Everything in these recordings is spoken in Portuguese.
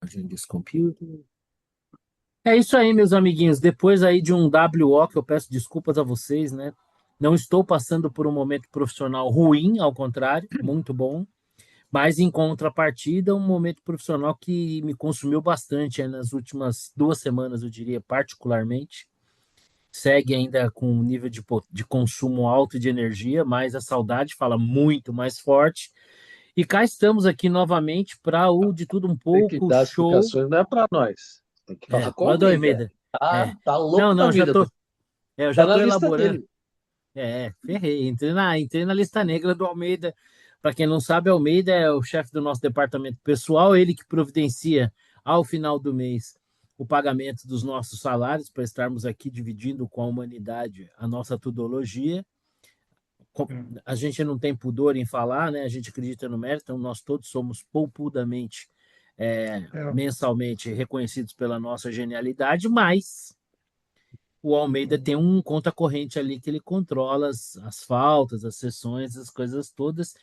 Imagem desse computer. É isso aí, meus amiguinhos. Depois aí de um WO, que eu peço desculpas a vocês, né? Não estou passando por um momento profissional ruim, ao contrário, muito bom. Mas em contrapartida, um momento profissional que me consumiu bastante nas últimas 2 semanas, eu diria, particularmente. Segue ainda com um nível de consumo alto de energia, mas a saudade fala muito mais forte. E cá estamos aqui novamente para o De Tudo Um Tem que Pouco dar show. explicações, não é para nós. Tem que falar com o Manda o Almeida. Almeida. É. Tá Não, louco da não, vida. eu Tá já na tô lista elaborando. dele. Ferrei. Entrei na lista negra do Almeida. Para quem não sabe, Almeida é o chefe do nosso departamento pessoal, ele que providencia ao final do mês o pagamento dos nossos salários para estarmos aqui dividindo com a humanidade a nossa tudologia. A gente não tem pudor em falar, né? A gente acredita no mérito, então nós todos somos poupudamente, É, mensalmente reconhecidos pela nossa genialidade, mas o Almeida tem um conta corrente ali que ele controla as faltas, as sessões, as coisas todas.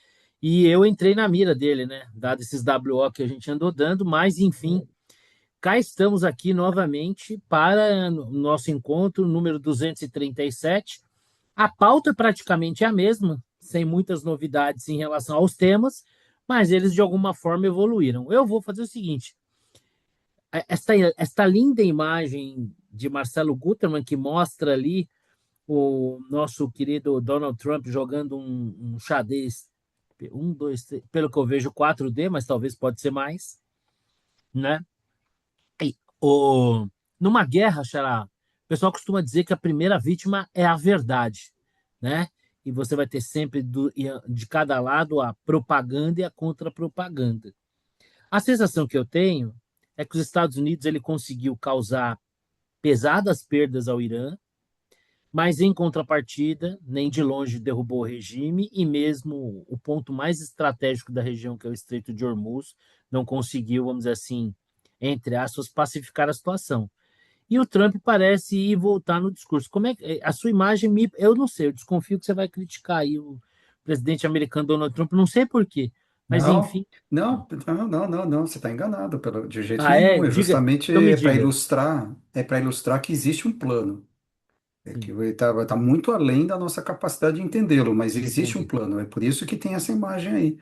E eu entrei na mira dele, né? Dado esses WO que a gente andou dando, mas enfim, cá estamos aqui novamente para o nosso encontro número 237. A pauta praticamente é a mesma, sem muitas novidades em relação aos temas, mas eles de alguma forma evoluíram. Eu vou fazer o seguinte: esta linda imagem de Marcelo Gutermann, que mostra ali o nosso querido Donald Trump jogando um xadrez, um, dois, três, pelo que eu vejo, 4D, mas talvez pode ser mais, né? E, numa guerra, Xará, o pessoal costuma dizer que a primeira vítima é a verdade, né? E você vai ter sempre de cada lado a propaganda e a contra-propaganda. A sensação que eu tenho é que os Estados Unidos ele conseguiu causar pesadas perdas ao Irã, mas em contrapartida, nem de longe derrubou o regime e mesmo o ponto mais estratégico da região, que é o Estreito de Hormuz, não conseguiu, vamos dizer assim, entre aspas, pacificar a situação. E o Trump parece ir voltar no discurso. Como é que a sua imagem me, eu não sei, eu desconfio que você vai criticar aí o presidente americano Donald Trump, não sei por quê, mas não, enfim. não, você está enganado de jeito Ah, é? nenhum. É Diga, justamente então me diga. é para ilustrar que existe um plano. É que Sim, tá muito além da nossa capacidade de entendê-lo, mas existe um entendi. plano. É por isso que tem essa imagem aí.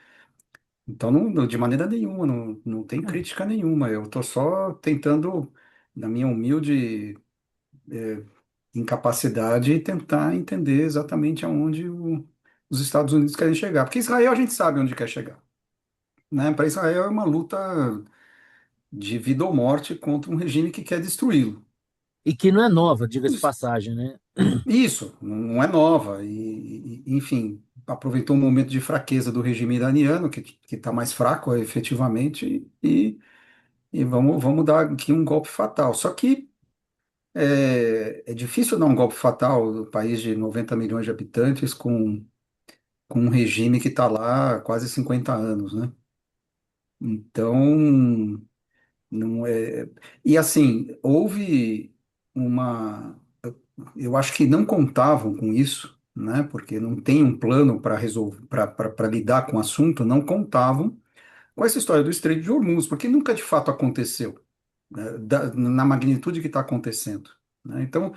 Então, de maneira nenhuma, não tem crítica nenhuma. Eu estou só tentando, na minha humilde incapacidade, tentar entender exatamente aonde os Estados Unidos querem chegar. Porque Israel a gente sabe onde quer chegar, né? Para Israel é uma luta de vida ou morte contra um regime que quer destruí-lo. E que não é nova, diga-se de passagem, né? Isso, não é nova. Enfim, aproveitou um momento de fraqueza do regime iraniano, que está mais fraco efetivamente, e vamos dar aqui um golpe fatal. Só que é difícil dar um golpe fatal no país de 90 milhões de habitantes com um regime que está lá há quase 50 anos, né? Então, não é. E assim, houve uma. Eu acho que não contavam com isso, né? Porque não tem um plano para resolver, para lidar com o assunto, não contavam com essa história do Estreito de Hormuz, porque nunca de fato aconteceu, né? Na magnitude que está acontecendo, né? Então,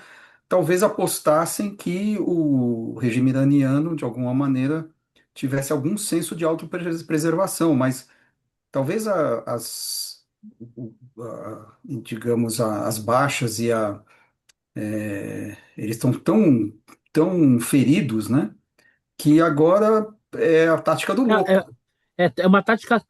talvez apostassem que o regime iraniano, de alguma maneira, tivesse algum senso de autopreservação, mas talvez digamos, as baixas eles estão tão feridos, né? Que agora é a tática do É, louco. é uma tática,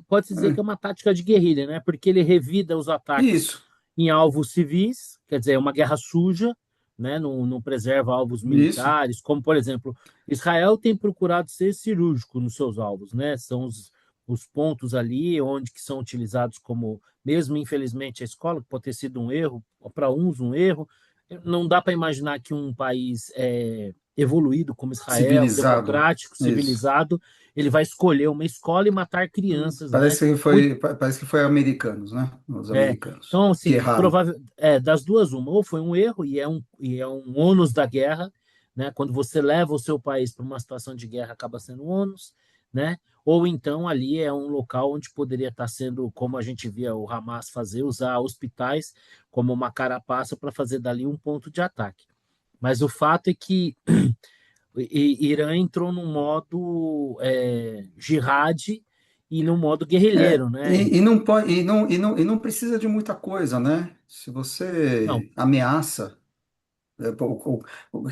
pode-se dizer que é É, uma tática de guerrilha, né? Porque ele revida os ataques isso, em alvos civis, quer dizer, é uma guerra suja, né? Não preserva alvos isso. militares, como, por exemplo, Israel tem procurado ser cirúrgico nos seus alvos, né? São os pontos ali onde que são utilizados como, mesmo infelizmente a escola, que pode ter sido um erro, para uns um erro, não dá para imaginar que um país evoluído como Israel, Civilizado. democrático, Isso. civilizado, ele vai escolher uma escola e matar crianças, né? Muito, Parece que foi americanos, né? Os é, americanos então, que assim, erraram. provável, das duas, uma, ou foi um erro e é um ônus da guerra, né? Quando você leva o seu país para uma situação de guerra, acaba sendo um ônus, né? ou então ali é um local onde poderia estar sendo, como a gente via o Hamas fazer, usar hospitais como uma carapaça para fazer dali um ponto de ataque. Mas o fato é que Irã entrou num modo jihad e num modo guerrilheiro, né? E não pode, e não precisa de muita coisa, né? Se Não, você ameaça,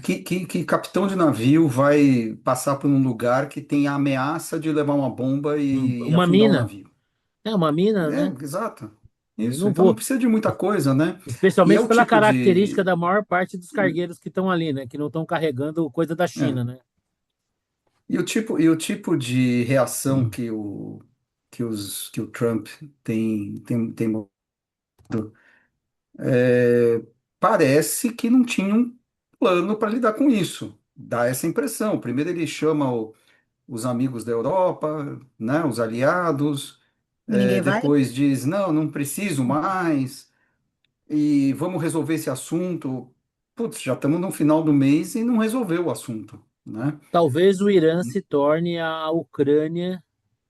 que capitão de navio vai passar por um lugar que tem a ameaça de levar uma bomba e uma afundar o mina, navio? uma mina, né? Exato. Eu Isso. não Então não vou, precisa de muita coisa, né? E é especialmente o pela tipo característica de. da maior parte dos cargueiros que estão ali, né? Que não estão carregando coisa da é. China, né? E o tipo de reação que o Trump tem é, parece que não tinha um plano para lidar com isso. Dá essa impressão. Primeiro ele chama os amigos da Europa, né, os aliados, E ninguém vai? depois diz, não, não preciso mais, e vamos resolver esse assunto. Putz, já estamos no final do mês e não resolveu o assunto, né? Talvez o Irã se torne a Ucrânia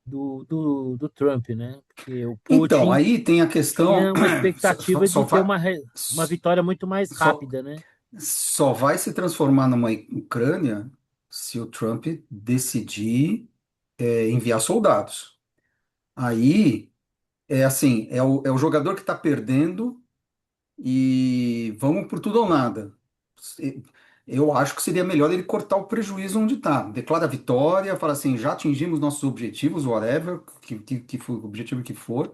do Trump, né? Porque o Então, Putin aí tem a questão, tinha uma só, expectativa de só ter vai, uma vitória muito mais só, rápida, né? só vai se transformar numa Ucrânia se o Trump decidir enviar soldados. Aí é assim, é o jogador que está perdendo e vamos por tudo ou nada. Eu acho que seria melhor ele cortar o prejuízo onde está. Declara a vitória, fala assim, já atingimos nossos objetivos, whatever, que for o objetivo que for.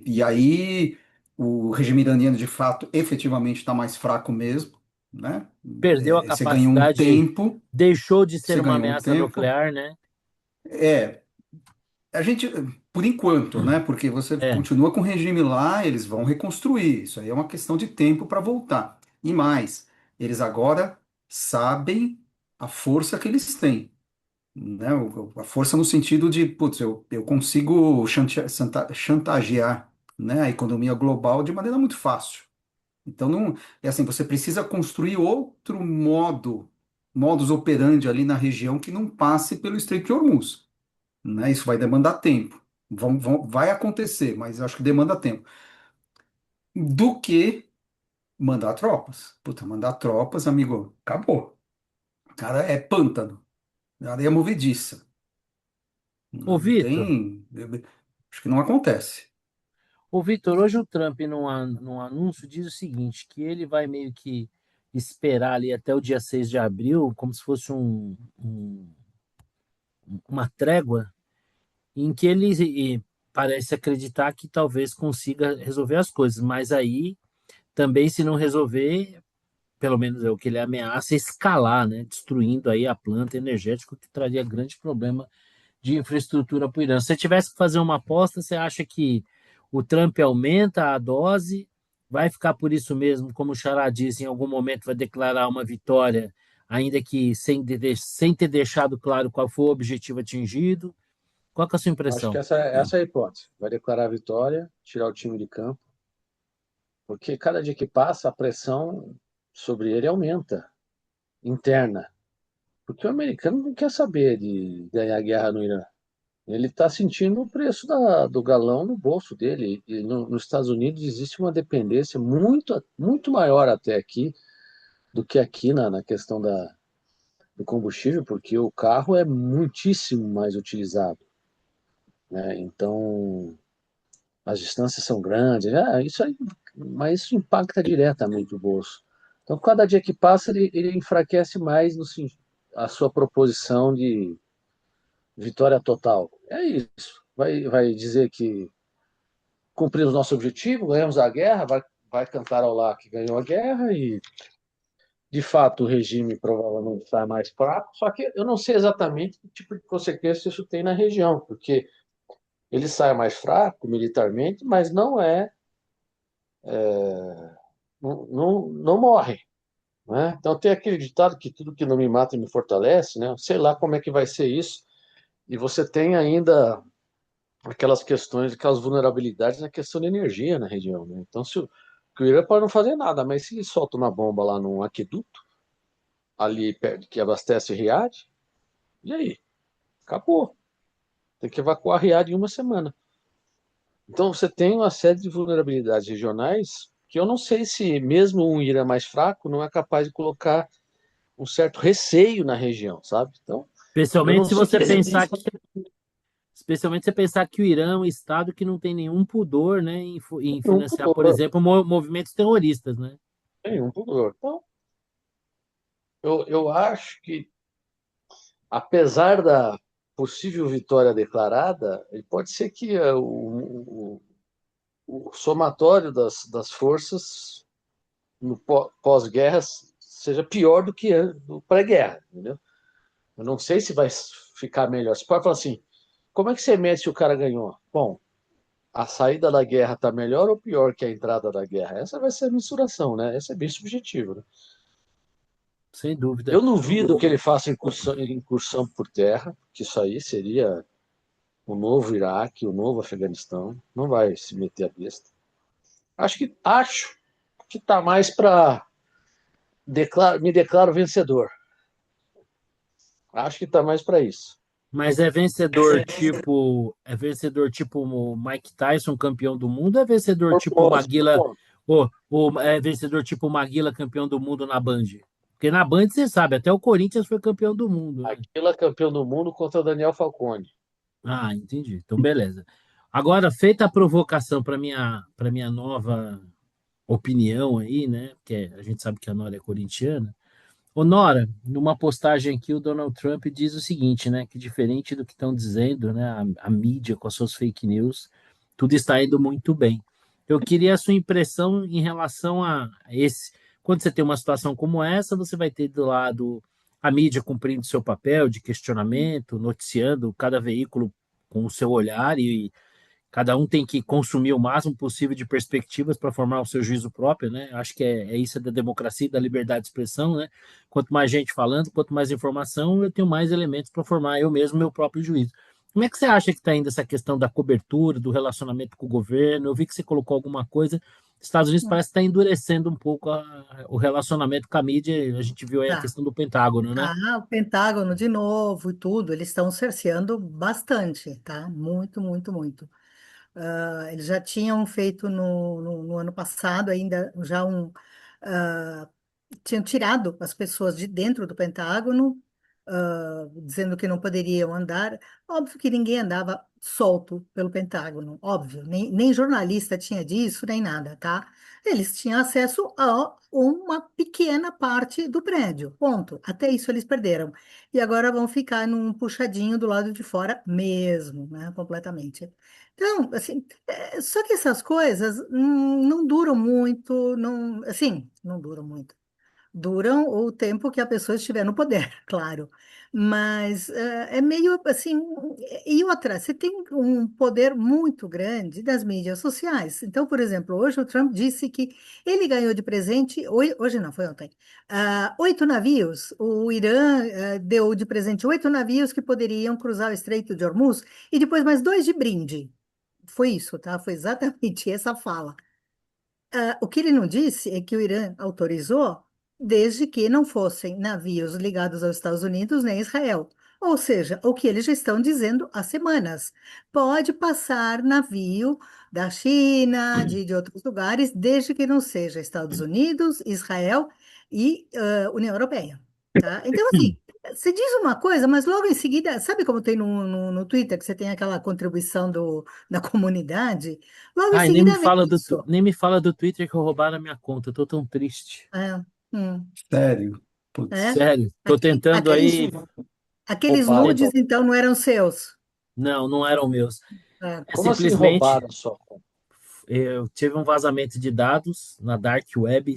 E aí o regime iraniano, de fato, efetivamente está mais fraco mesmo, né? Perdeu a Você ganhou um capacidade, tempo, deixou de você ser uma ganhou um ameaça tempo. nuclear, né? É, a gente, por enquanto, né? Porque você É, continua com o regime lá, eles vão reconstruir. Isso aí é uma questão de tempo para voltar. E mais, eles agora sabem a força que eles têm, né? A força no sentido de, putz, eu consigo chantagear, né, a economia global de maneira muito fácil. Então, não, é assim, você precisa construir outro modus operandi ali na região que não passe pelo Estreito de Hormuz, né? Isso vai demandar tempo. Vai acontecer, mas eu acho que demanda tempo. Do que mandar tropas. Puta, mandar tropas, amigo, acabou. Cara, é pântano, areia movediça. ô Não Vitor, tem. Acho que não acontece. ô Vitor, hoje o Trump, num anúncio, diz o seguinte, que ele vai meio que esperar ali até o dia 6 de abril, como se fosse uma trégua, em que ele parece acreditar que talvez consiga resolver as coisas, mas aí também, se não resolver, pelo menos é o que ele ameaça, escalar, né, destruindo aí a planta energética, que traria grande problema de infraestrutura para o Irã. Se você tivesse que fazer uma aposta, você acha que o Trump aumenta a dose, vai ficar por isso mesmo, como o Xará disse, em algum momento vai declarar uma vitória, ainda que sem ter deixado claro qual foi o objetivo atingido? Qual que é a sua Acho que impressão? essa é a hipótese. Vai declarar a vitória, tirar o time de campo, porque cada dia que passa, a pressão sobre ele aumenta, interna. Porque o americano não quer saber de ganhar a guerra no Irã. Ele está sentindo o preço do galão no bolso dele. E nos Estados Unidos existe uma dependência muito, muito maior até aqui do que aqui na questão do combustível, porque o carro é muitíssimo mais utilizado, né? Então, as distâncias são grandes, isso aí, mas isso impacta diretamente o bolso. Então, cada dia que passa, ele enfraquece mais a sua proposição de vitória total. É isso. Vai dizer que cumprimos nosso objetivo, ganhamos a guerra, vai cantar ao lá que ganhou a guerra e, de fato, o regime provavelmente está mais fraco. Só que eu não sei exatamente que tipo de consequência isso tem na região, porque ele sai mais fraco militarmente, mas não morre. Né? Então tem aquele ditado que tudo que não me mata me fortalece, né? Sei lá como é que vai ser isso. E você tem ainda aquelas questões, aquelas vulnerabilidades na questão de energia na região, né? Então que o Irã pode não fazer nada, mas se ele solta uma bomba lá num aqueduto, ali perto que abastece Riad, e aí? Acabou. Tem que evacuar Riad em uma semana. Então você tem uma série de vulnerabilidades regionais que eu não sei se mesmo um Irã mais fraco não é capaz de colocar um certo receio na região, sabe? Então, eu Especialmente não se sei o que você dizer. pensar que, especialmente se você pensar que o Irã é um estado que não tem nenhum pudor, né, em Nenhum financiar, por pudor, exemplo, movimentos terroristas, né? nenhum pudor. Então, eu acho que, apesar da possível vitória declarada, pode ser que o somatório das forças no pós-guerra seja pior do que do pré-guerra, entendeu? Eu não sei se vai ficar melhor. Você pode falar assim, como é que você mede se o cara ganhou? Bom, a saída da guerra está melhor ou pior que a entrada da guerra? Essa vai ser a mensuração, né? Essa é bem subjetivo, né? Sem dúvida. Eu duvido que ele faça incursão por terra, que isso aí seria o novo Iraque, o novo Afeganistão. Não vai se meter a besta. Acho que está mais para me declaro vencedor. Acho que está mais para isso. Mas é vencedor tipo o Mike Tyson, campeão do mundo, ou é vencedor Por tipo o pontos, por Maguila, pontos. ou é vencedor tipo o Maguila, campeão do mundo na Band? Porque na Band, você sabe, até o Corinthians foi campeão do mundo, né? Aquila campeão do mundo contra o Daniel Falcone. Ah, entendi. Então, beleza. Agora, feita a provocação para minha nova opinião aí, né? Porque a gente sabe que a Nora é corintiana. Ô, Nora, numa postagem aqui, o Donald Trump diz o seguinte, né? Que diferente do que estão dizendo, né? A mídia com as suas fake news, tudo está indo muito bem. Eu queria a sua impressão em relação a esse. Quando você tem uma situação como essa, você vai ter do lado a mídia cumprindo seu papel de questionamento, noticiando cada veículo com o seu olhar e cada um tem que consumir o máximo possível de perspectivas para formar o seu juízo próprio, né? Acho que é isso da democracia e da liberdade de expressão, né? Quanto mais gente falando, quanto mais informação, eu tenho mais elementos para formar eu mesmo meu próprio juízo. Como é que você acha que está indo essa questão da cobertura, do relacionamento com o governo? Eu vi que você colocou alguma coisa. Estados Unidos parece estar endurecendo um pouco o relacionamento com a mídia. A gente viu aí a Tá. questão do Pentágono, né? Ah, o Pentágono de novo e tudo, eles estão cerceando bastante, tá? Muito, muito, muito. Eles já tinham feito no ano passado ainda já ah, tinham tirado as pessoas de dentro do Pentágono, dizendo que não poderiam andar. Óbvio que ninguém andava solto pelo Pentágono, óbvio, nem jornalista tinha disso, nem nada, tá? Eles tinham acesso a uma pequena parte do prédio, ponto. Até isso eles perderam. E agora vão ficar num puxadinho do lado de fora mesmo, né? Completamente. Então, assim, só que essas coisas não duram muito, não, assim, não duram muito. Duram o tempo que a pessoa estiver no poder, claro. Mas é meio assim. E outra, você tem um poder muito grande das mídias sociais. Então, por exemplo, hoje o Trump disse que ele ganhou de presente, hoje não, foi ontem, 8 navios. O Irã deu de presente 8 navios que poderiam cruzar o Estreito de Hormuz e depois mais dois de brinde. Foi isso, tá? Foi exatamente essa fala. O que ele não disse é que o Irã autorizou desde que não fossem navios ligados aos Estados Unidos nem a Israel. Ou seja, o que eles já estão dizendo há semanas. Pode passar navio da China, de outros lugares, desde que não seja Estados Unidos, Israel e União Europeia. Tá? Então, assim, você diz uma coisa, mas logo em seguida, sabe como tem no Twitter, que você tem aquela contribuição da comunidade? Logo em Ai, seguida vem isso. nem me fala do Twitter que roubaram a minha conta. Eu tô tão triste. É, hum, Sério. é. Putz. Sério, tô tentando Aqueles, aí. aqueles Roubaram tent- nudes, sua. então, não eram seus. Não, não eram meus. É. É Como assim simplesmente roubaram sua conta? eu tive um vazamento de dados na Dark Web,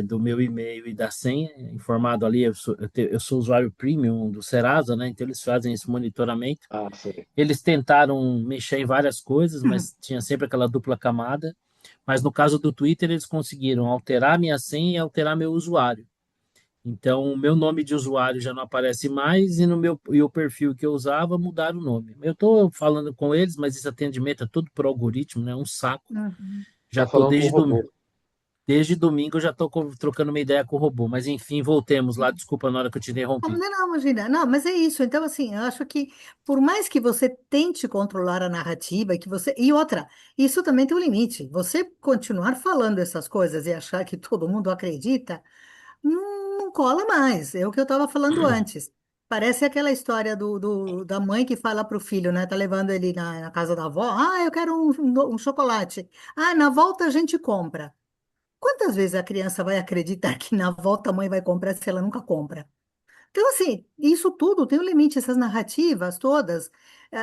do meu e-mail e da senha, informado ali. Eu sou usuário premium do Serasa, né? Então eles fazem esse monitoramento. Ah, sei. Eles tentaram mexer em várias coisas, mas tinha sempre aquela dupla camada. Mas no caso do Twitter, eles conseguiram alterar minha senha e alterar meu usuário. Então, o meu nome de usuário já não aparece mais e o perfil que eu usava mudaram o nome. Eu estou falando com eles, mas esse atendimento é tudo por algoritmo, né? É um saco. Já Tá estou falando com o desde robô. Desde domingo eu já estou trocando uma ideia com o robô, mas enfim, voltemos lá. Desculpa na hora que eu te Não, interrompi. não, imagina. Não, mas é isso. Então, assim, eu acho que por mais que você tente controlar a narrativa e que você. E outra, isso também tem um limite. Você continuar falando essas coisas e achar que todo mundo acredita, não cola mais. É o que eu estava falando antes. Parece aquela história da mãe que fala para o filho, né? Tá levando ele na casa da avó. Ah, eu quero um chocolate. Ah, na volta a gente compra. Quantas vezes a criança vai acreditar que na volta a mãe vai comprar se ela nunca compra? Então, assim, isso tudo tem um limite, essas narrativas todas,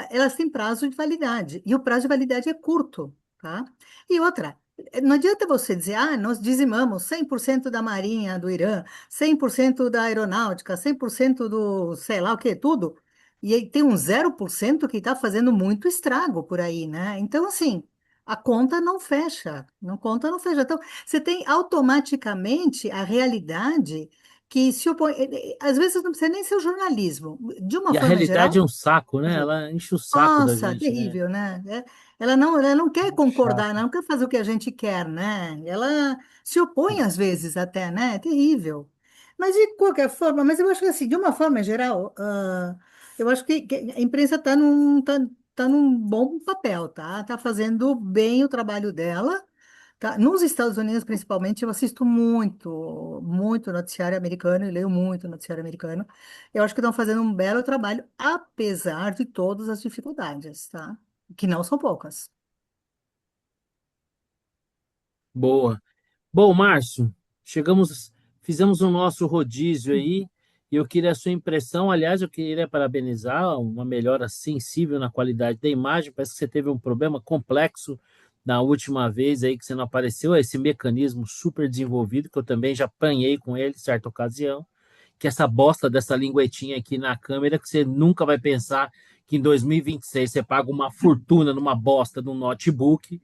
elas têm prazo de validade, e o prazo de validade é curto, tá? E outra, não adianta você dizer, ah, nós dizimamos 100% da marinha do Irã, 100% da aeronáutica, 100% do sei lá o que, tudo, e aí tem um 0% que está fazendo muito estrago por aí, né? Então, assim, a conta não fecha, não conta não fecha. Então, você tem automaticamente a realidade que se opõe. Às vezes não precisa nem ser o jornalismo. De uma E a forma realidade geral, é um saco, né? Ela enche o saco da nossa, gente, né? terrível, né? Ela não quer Muito concordar, ela chato. não quer fazer o que a gente quer, né? Ela se opõe às vezes até, né? É terrível. Mas de qualquer forma, mas eu acho que assim, de uma forma geral, eu acho que a imprensa tá num bom papel, tá? Tá fazendo bem o trabalho dela. Tá? Nos Estados Unidos, principalmente, eu assisto muito, muito noticiário americano e leio muito noticiário americano. Eu acho que estão fazendo um belo trabalho, apesar de todas as dificuldades, tá? Que não são poucas. Boa. Bom, Márcio, chegamos, fizemos o nosso rodízio aí, e eu queria a sua impressão. Aliás, eu queria parabenizar uma melhora sensível na qualidade da imagem. Parece que você teve um problema complexo na última vez aí que você não apareceu, esse mecanismo super desenvolvido, que eu também já apanhei com ele em certa ocasião, que é essa bosta dessa linguetinha aqui na câmera, que você nunca vai pensar que em 2026 você paga uma fortuna numa bosta de um notebook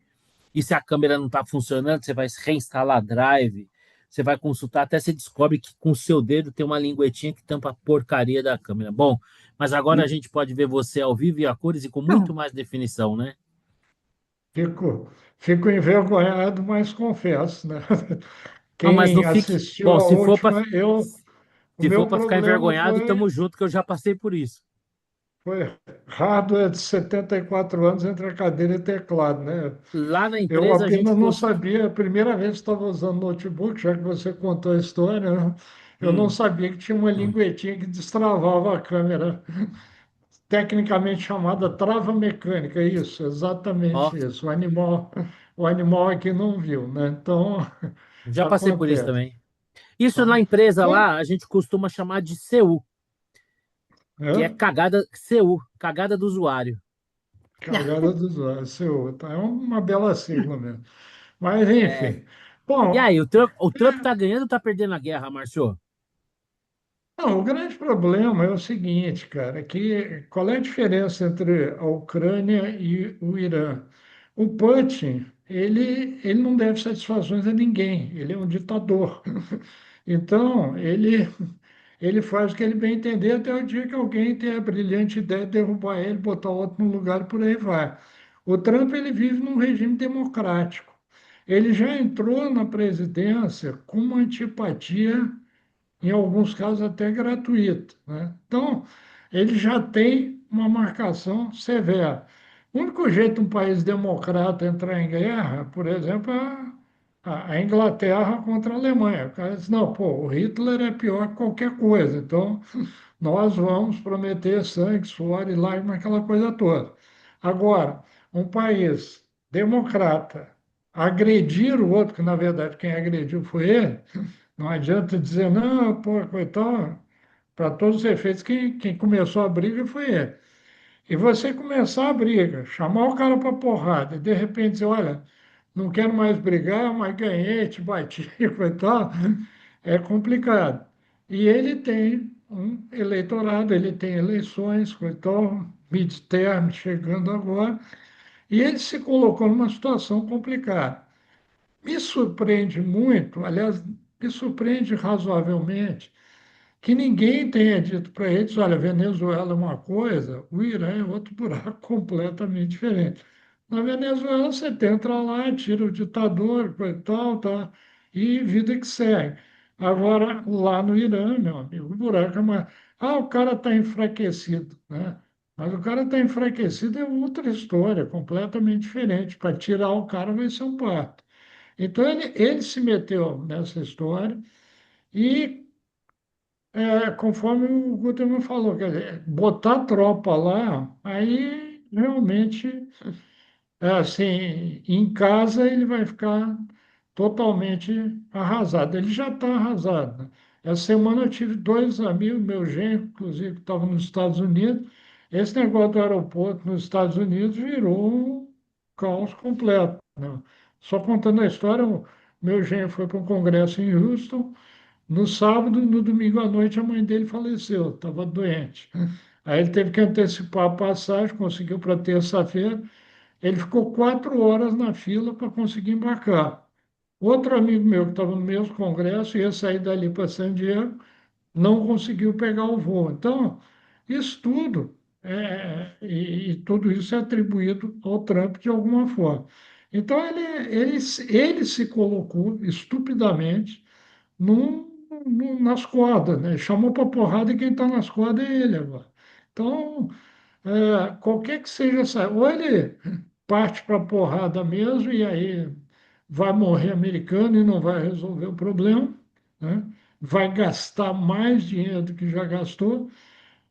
e se a câmera não está funcionando, você vai reinstalar drive, você vai consultar, até você descobre que com o seu dedo tem uma linguetinha que tampa a porcaria da câmera. Bom, mas agora a gente pode ver você ao vivo e a cores e com muito Não, mais definição, né? Fico, fico envergonhado, mas confesso, né? Não, mas não Quem fique. assistiu Bom, a última, o se for meu para ficar problema envergonhado, tamo junto, que eu já passei por isso. foi hardware de 74 anos entre a cadeira e teclado, né? Lá na Eu empresa a gente apenas não costuma. sabia, a primeira vez que estava usando notebook, já que você contou a história, né? Eu não Hum, sabia que tinha uma linguetinha que destravava a câmera, tecnicamente chamada trava mecânica, isso, ó, exatamente isso. O animal aqui não viu, né? Então, já passei por isso acontece. também. Isso Tá? na empresa Bom, lá a gente costuma chamar de CU, que é é, cagada, CU, cagada do usuário. cagada dos olhos, seu, tá? É uma bela sigla mesmo. Mas, É. enfim. E Bom, aí, o Trump tá ganhando ou tá perdendo a guerra, Márcio? não, o grande problema é o seguinte, cara, que qual é a diferença entre a Ucrânia e o Irã? O Putin, ele não deve satisfações a ninguém, ele é um ditador. Então, ele faz o que ele bem entender até o dia que alguém tem a brilhante ideia de derrubar ele, botar outro no lugar, e por aí vai. O Trump, ele vive num regime democrático. Ele já entrou na presidência com uma antipatia, em alguns casos até gratuita, né? Então, ele já tem uma marcação severa. O único jeito de um país democrata entrar em guerra, por exemplo, é a Inglaterra contra a Alemanha. O cara diz, não, pô, o Hitler é pior que qualquer coisa, então nós vamos prometer sangue, suor e lágrimas, aquela coisa toda. Agora, um país democrata agredir o outro, que na verdade quem agrediu foi ele, não adianta dizer, não, pô, coitado, para todos os efeitos, quem começou a briga foi ele. E você começar a briga, chamar o cara para porrada, e de repente dizer, olha, não quero mais brigar, mas ganhei, te bati, coitado, é complicado. E ele tem um eleitorado, ele tem eleições, coitado, midterm chegando agora, e ele se colocou numa situação complicada. Me surpreende muito, aliás, me surpreende razoavelmente, que ninguém tenha dito para eles, olha, Venezuela é uma coisa, o Irã é outro buraco completamente diferente. Na Venezuela, você entra lá, tira o ditador, coisa e tal, tá? e vida que segue. Agora, lá no Irã, meu amigo, o buraco é mais. Ah, o cara está enfraquecido, né? Mas o cara está enfraquecido é outra história, completamente diferente. Para tirar o cara vai ser um parto. Então, ele se meteu nessa história e, conforme o Guterres falou, quer dizer, botar tropa lá, aí realmente. Assim, em casa ele vai ficar totalmente arrasado. Ele já está arrasado, né? Essa semana eu tive dois amigos, meu genro, inclusive, que estavam nos Estados Unidos. Esse negócio do aeroporto nos Estados Unidos virou um caos completo, né? Só contando a história, o meu genro foi para um congresso em Houston. No sábado, no domingo à noite, a mãe dele faleceu, estava doente. Aí ele teve que antecipar a passagem, conseguiu para terça-feira. Ele ficou 4 horas na fila para conseguir embarcar. Outro amigo meu que estava no mesmo congresso ia sair dali para San Diego, não conseguiu pegar o voo. Então, isso tudo, e tudo isso é atribuído ao Trump de alguma forma. Então, ele se colocou estupidamente nas cordas, né? Chamou para porrada e quem está nas cordas é ele agora. Então, qualquer que seja essa, ou ele parte para a porrada mesmo e aí vai morrer americano e não vai resolver o problema, né? Vai gastar mais dinheiro do que já gastou.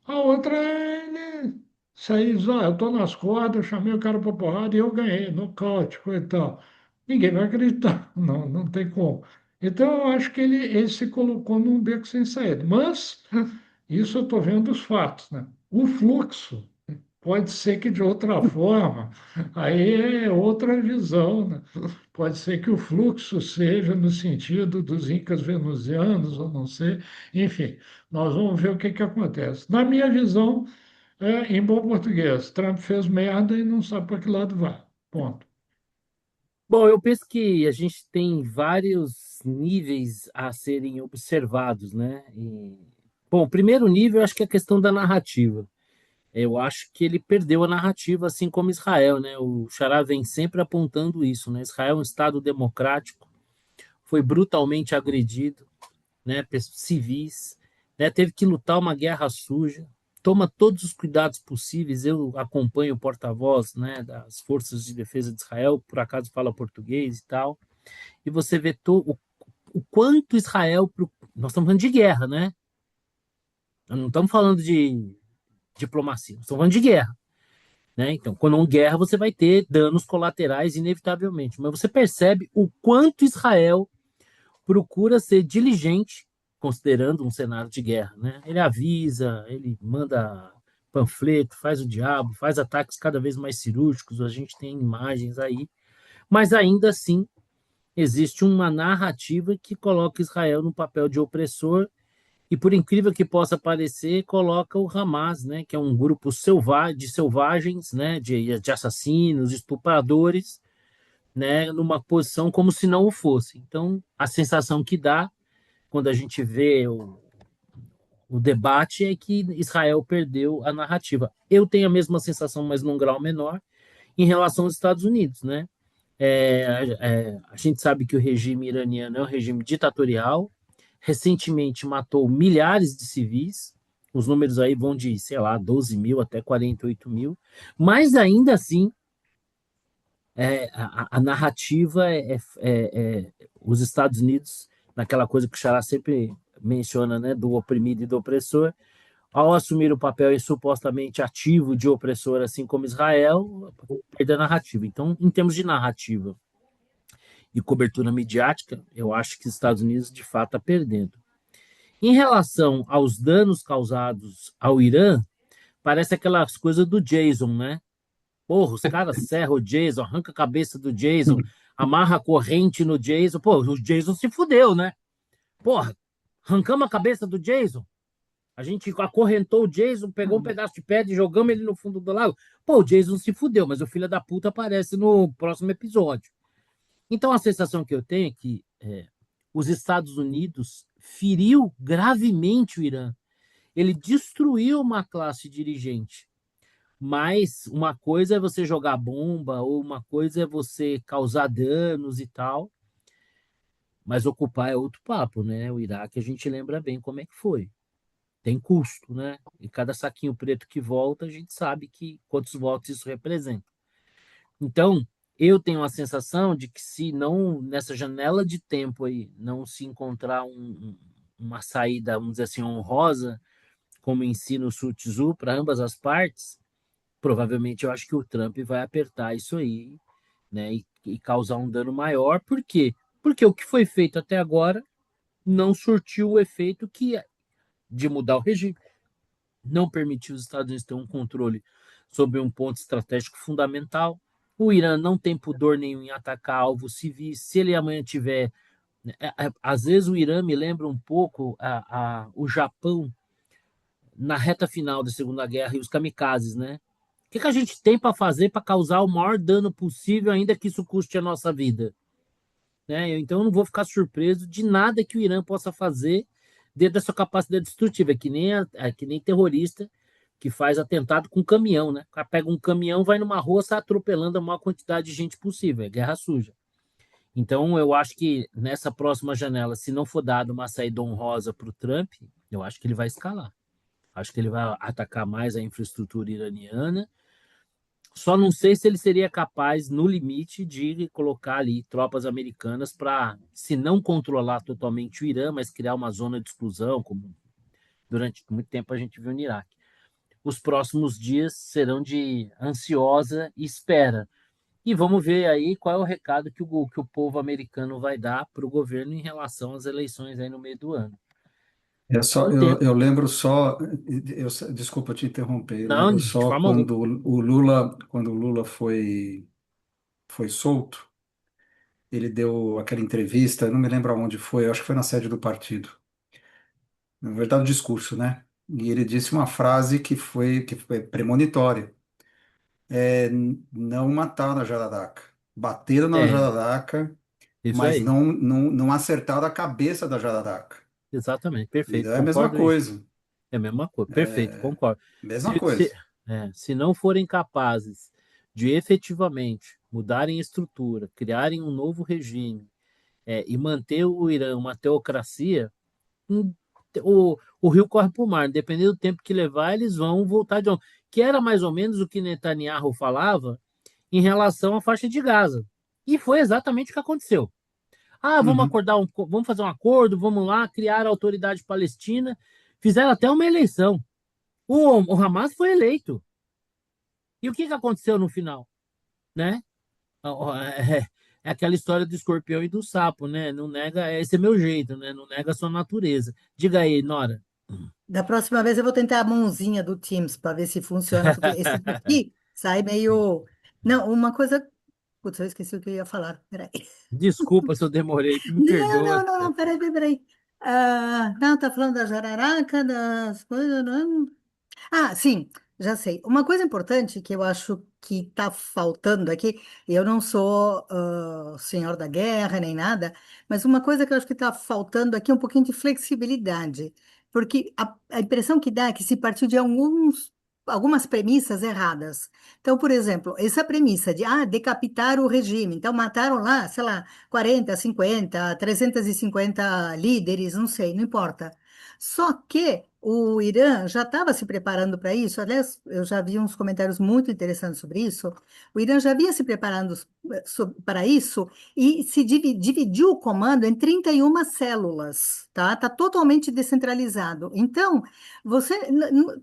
A outra é ele sair, eu estou nas cordas, eu chamei o cara para porrada e eu ganhei, nocaute, coisa e tal. Ninguém vai acreditar, não, não tem como. Então, eu acho que ele se colocou num beco sem saída. Mas, isso eu estou vendo os fatos, né? O fluxo pode ser que de outra forma, aí é outra visão, né? Pode ser que o fluxo seja no sentido dos incas venusianos, ou não sei. Enfim, nós vamos ver o que que acontece. Na minha visão, em bom português, Trump fez merda e não sabe para que lado vai. Ponto. Bom, eu penso que a gente tem vários níveis a serem observados, né? Bom, o primeiro nível, eu acho que é a questão da narrativa. Eu acho que ele perdeu a narrativa, assim como Israel, né? O Xará vem sempre apontando isso, né? Israel é um Estado democrático, foi brutalmente agredido, né? Civis, né? Teve que lutar uma guerra suja, toma todos os cuidados possíveis. Eu acompanho o porta-voz, né, das Forças de Defesa de Israel, por acaso fala português e tal, e você vê o quanto Israel. Nós estamos falando de guerra, né? Nós não estamos falando de diplomacia, nós estamos falando de guerra. Né? Então, quando há guerra, você vai ter danos colaterais, inevitavelmente. Mas você percebe o quanto Israel procura ser diligente, considerando um cenário de guerra. Né? Ele avisa, ele manda panfleto, faz o diabo, faz ataques cada vez mais cirúrgicos, a gente tem imagens aí. Mas ainda assim, existe uma narrativa que coloca Israel no papel de opressor e, por incrível que possa parecer, coloca o Hamas, né, que é um grupo de selvagens, né, de assassinos, estupradores, né, numa posição como se não o fosse. Então, a sensação que dá quando a gente vê o debate é que Israel perdeu a narrativa. Eu tenho a mesma sensação, mas num grau menor, em relação aos Estados Unidos, né? A gente sabe que o regime iraniano é um regime ditatorial, recentemente matou milhares de civis, os números aí vão de, sei lá, 12 mil até 48 mil, mas ainda assim, a narrativa os Estados Unidos, naquela coisa que o Xará sempre menciona, né, do oprimido e do opressor, ao assumir o papel supostamente ativo de opressor, assim como Israel, perde a narrativa. Então, em termos de narrativa e cobertura midiática, eu acho que os Estados Unidos, de fato, está perdendo. Em relação aos danos causados ao Irã, parece aquelas coisas do Jason, né? Porra, os caras serram o Jason, arranca a cabeça do Jason, amarra a corrente no Jason. Pô, o Jason se fudeu, né? Porra, arrancamos a cabeça do Jason. A gente acorrentou o Jason, pegou um pedaço de pedra e jogamos ele no fundo do lago. Pô, o Jason se fudeu, mas o filho da puta aparece no próximo episódio. Então a sensação que eu tenho é que os Estados Unidos feriu gravemente o Irã. Ele destruiu uma classe dirigente. Mas uma coisa é você jogar bomba, ou uma coisa é você causar danos e tal. Mas ocupar é outro papo, né? O Iraque a gente lembra bem como é que foi. Tem custo, né? E cada saquinho preto que volta, a gente sabe que quantos votos isso representa. Então, eu tenho a sensação de que se não, nessa janela de tempo aí, não se encontrar uma saída, vamos dizer assim, honrosa, como ensina o Sun Tzu, para ambas as partes, provavelmente eu acho que o Trump vai apertar isso aí, né, e causar um dano maior. Por quê? Porque o que foi feito até agora não surtiu o efeito que é de mudar o regime, não permitiu os Estados Unidos ter um controle sobre um ponto estratégico fundamental. O Irã não tem pudor nenhum em atacar alvos civis. Se ele amanhã tiver. Às vezes o Irã me lembra um pouco o Japão na reta final da Segunda Guerra e os kamikazes, né? O que a gente tem para fazer para causar o maior dano possível, ainda que isso custe a nossa vida? Né? Então eu não vou ficar surpreso de nada que o Irã possa fazer dentro da sua capacidade destrutiva, que nem terrorista que faz atentado com caminhão, né? O cara pega um caminhão, vai numa rua, sai atropelando a maior quantidade de gente possível, é guerra suja. Então eu acho que nessa próxima janela, se não for dado uma saída honrosa para o Trump, eu acho que ele vai escalar. Acho que ele vai atacar mais a infraestrutura iraniana. Só não sei se ele seria capaz, no limite, de colocar ali tropas americanas para, se não controlar totalmente o Irã, mas criar uma zona de exclusão, como durante muito tempo a gente viu no Iraque. Os próximos dias serão de ansiosa espera. E vamos ver aí qual é o recado que o povo americano vai dar para o governo em relação às eleições aí no meio do ano. É só, O tempo. eu lembro só, desculpa te interromper, eu Não, lembro de só forma alguma. quando o Lula foi solto, ele deu aquela entrevista, eu não me lembro aonde foi, eu acho que foi na sede do partido. Na verdade, o discurso, né? E ele disse uma frase que foi premonitória. Não mataram a Jararaca. Bateram na É, Jararaca, isso mas aí. não acertaram a cabeça da Jararaca. Exatamente, E perfeito, é a mesma concordo aí. coisa. É a mesma coisa, perfeito, concordo. Mesma Se, se, coisa. se não forem capazes de efetivamente mudarem a estrutura, criarem um novo regime, e manter o Irã uma teocracia, hum, o rio corre para o mar. Dependendo do tempo que levar, eles vão voltar de novo. Que era mais ou menos o que Netanyahu falava em relação à faixa de Gaza. E foi exatamente o que aconteceu. Ah, Uhum. vamos fazer um acordo, vamos lá, criar a autoridade palestina. Fizeram até uma eleição. O Hamas foi eleito. E o que aconteceu no final? Né? É aquela história do escorpião e do sapo, né? Não nega, esse é meu jeito, né? Não nega a sua natureza. Diga aí, Nora. Da próxima vez eu vou tentar a mãozinha do Teams para ver se funciona, porque esse daqui sai meio. Não, uma coisa. Putz, eu esqueci o que eu ia falar. Peraí. Desculpa se eu demorei, me Não, não, perdoa. não, não, peraí. Não, tá falando da jararaca, das coisas. Não. Ah, sim, já sei. Uma coisa importante que eu acho que está faltando aqui, e eu não sou senhor da guerra nem nada, mas uma coisa que eu acho que está faltando aqui é um pouquinho de flexibilidade, porque a impressão que dá é que se partiu de algumas premissas erradas. Então, por exemplo, essa premissa de decapitar o regime, então mataram lá, sei lá, 40, 50, 350 líderes, não sei, não importa. Só que o Irã já estava se preparando para isso. Aliás, eu já vi uns comentários muito interessantes sobre isso. O Irã já vinha se preparando para isso e dividiu o comando em 31 células, tá? Está totalmente descentralizado. Então,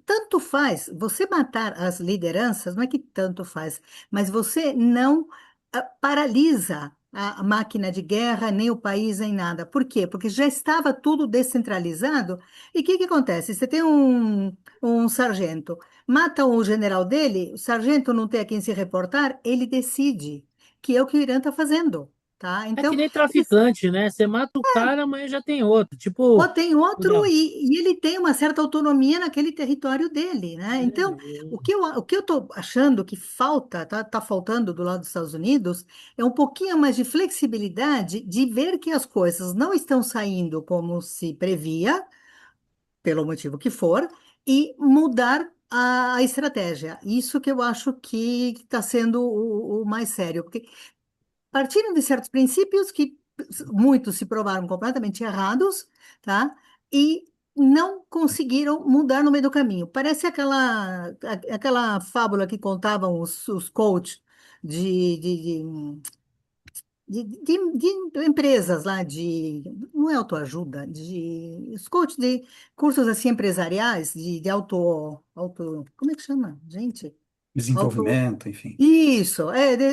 tanto faz, você matar as lideranças, não é que tanto faz, mas você não paralisa a máquina de guerra, nem o país, nem nada. Por quê? Porque já estava tudo descentralizado. E o que acontece? Você tem um sargento, mata o general dele, o sargento não tem a quem se reportar, ele decide, que é o que o Irã está fazendo, tá? É que Então, nem traficante, né? Você mata o cara, mas já tem outro. Tipo, ou tem outro e ele tem uma certa autonomia naquele território dele, né? Então, o que eu estou achando que falta, tá faltando do lado dos Estados Unidos, é um pouquinho mais de flexibilidade de ver que as coisas não estão saindo como se previa, pelo motivo que for, e mudar a estratégia. Isso que eu acho que está sendo o mais sério, porque partiram de certos princípios que muitos se provaram completamente errados, tá? E não conseguiram mudar no meio do caminho. Parece aquela fábula que contavam os coaches de, de, de, de empresas lá, não é autoajuda, os coaches de cursos assim empresariais, como é que chama, gente? Desenvolvimento, enfim. Isso,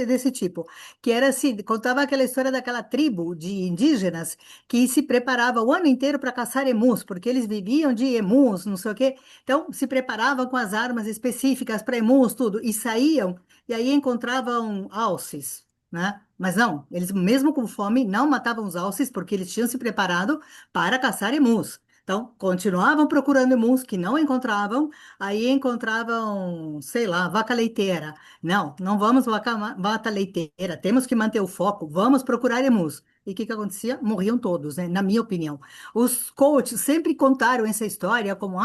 desse tipo. Que era assim, contava aquela história daquela tribo de indígenas que se preparava o ano inteiro para caçar emus, porque eles viviam de emus, não sei o quê. Então, se preparavam com as armas específicas para emus, tudo, e saíam, e aí encontravam alces, né? Mas não, eles mesmo com fome não matavam os alces porque eles tinham se preparado para caçar emus. Então, continuavam procurando emus que não encontravam, aí encontravam, sei lá, vaca leiteira. Não, não vamos vaca leiteira, temos que manter o foco, vamos procurar emus. E o que que acontecia? Morriam todos, né? Na minha opinião. Os coaches sempre contaram essa história como,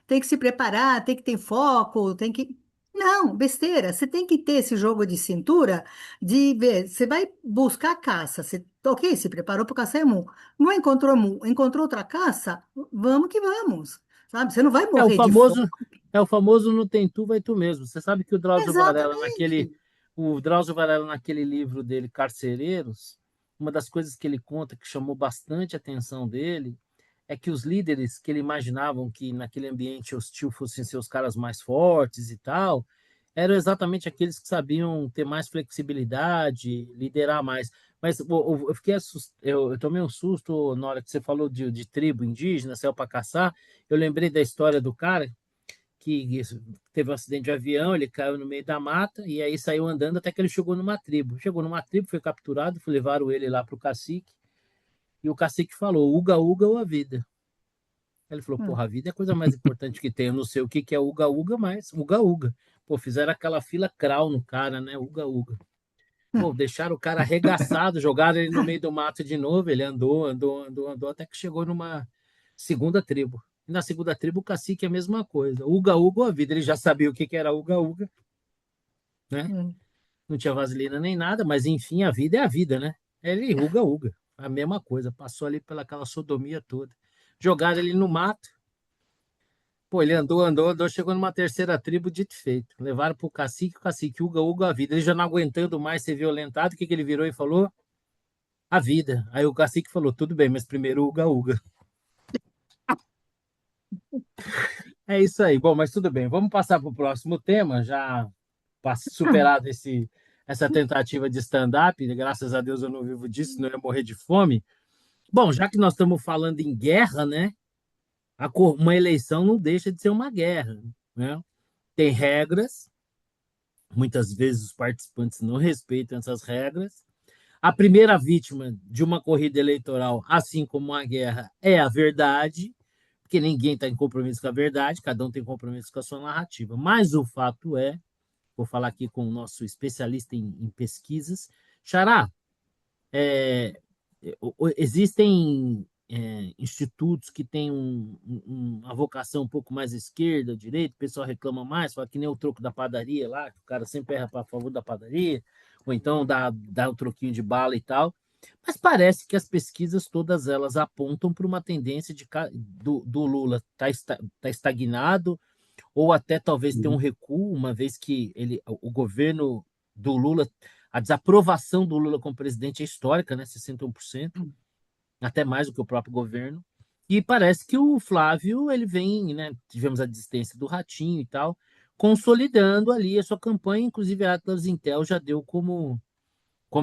tem que se preparar, tem que ter foco, tem que... Não, besteira, você tem que ter esse jogo de cintura de ver, você vai buscar a caça, ok, se preparou para caçar emu, não encontrou emu, encontrou outra caça, vamos que vamos, sabe? Você não vai É o morrer de fome. famoso, é o famoso não tem tu, vai tu mesmo. Você sabe que Exatamente. o Drauzio Varela naquele livro dele, Carcereiros, uma das coisas que ele conta que chamou bastante a atenção dele é que os líderes que ele imaginavam que naquele ambiente hostil fossem ser os caras mais fortes e tal, eram exatamente aqueles que sabiam ter mais flexibilidade, liderar mais. Mas eu fiquei eu tomei um susto na hora que você falou de tribo indígena, saiu para caçar. Eu lembrei da história do cara que teve um acidente de avião, ele caiu no meio da mata e aí saiu andando até que ele chegou numa tribo. Chegou numa tribo, foi capturado, levaram ele lá para o cacique e o cacique falou: Uga Uga ou a vida. Ele falou: Hum, porra, a vida é a coisa mais importante que tem. Eu não sei o que que é Uga Uga, mas Uga Uga. Pô, fizeram aquela fila crawl no cara, né? Uga Uga. Pô, hum, deixaram o cara arregaçado, jogaram ele no meio do mato de novo. Ele andou, andou, andou, andou, até que chegou numa segunda tribo. E na segunda tribo, o cacique é a mesma coisa. Uga Uga a vida. Ele já sabia o que que era Uga Uga, né? hum. Não tinha vaselina nem nada, mas enfim, a vida é a vida, né? Ele Uga Uga. A mesma coisa. Passou ali pelaquela sodomia toda. Jogaram ele no mato. Pô, ele andou, andou, andou, chegou numa terceira tribo, dito e feito. Levaram pro cacique, o cacique Uga Uga a vida. Ele já não aguentando mais ser violentado, o que que ele virou e falou? A vida. Aí o cacique falou: tudo bem, mas primeiro Uga Uga. É isso aí. Bom, mas tudo bem. Vamos passar para o próximo tema, já superado essa tentativa de stand-up. Graças a Deus eu não vivo disso, senão eu ia morrer de fome. Bom, já que nós estamos falando em guerra, né? Uma eleição não deixa de ser uma guerra, né? Tem regras, muitas vezes os participantes não respeitam essas regras. A primeira vítima de uma corrida eleitoral, assim como uma guerra, é a verdade, porque ninguém está em compromisso com a verdade, cada um tem compromisso com a sua narrativa. Mas o fato é, vou falar aqui com o nosso especialista em pesquisas, Xará, é, existem institutos que têm uma vocação um pouco mais esquerda, direita, o pessoal reclama mais, fala que nem o troco da padaria lá, que o cara sempre erra para favor da padaria, ou então dá um troquinho de bala e tal. Mas parece que as pesquisas, todas elas apontam para uma tendência do Lula tá estagnado, ou até talvez ter um Uhum. recuo, uma vez que o governo do Lula, a desaprovação do Lula como presidente é histórica, né? 61%, até mais do que o próprio governo. E parece que o Flávio, ele vem, né? Tivemos a desistência do Ratinho e tal, consolidando ali a sua campanha, inclusive a Atlas Intel já deu como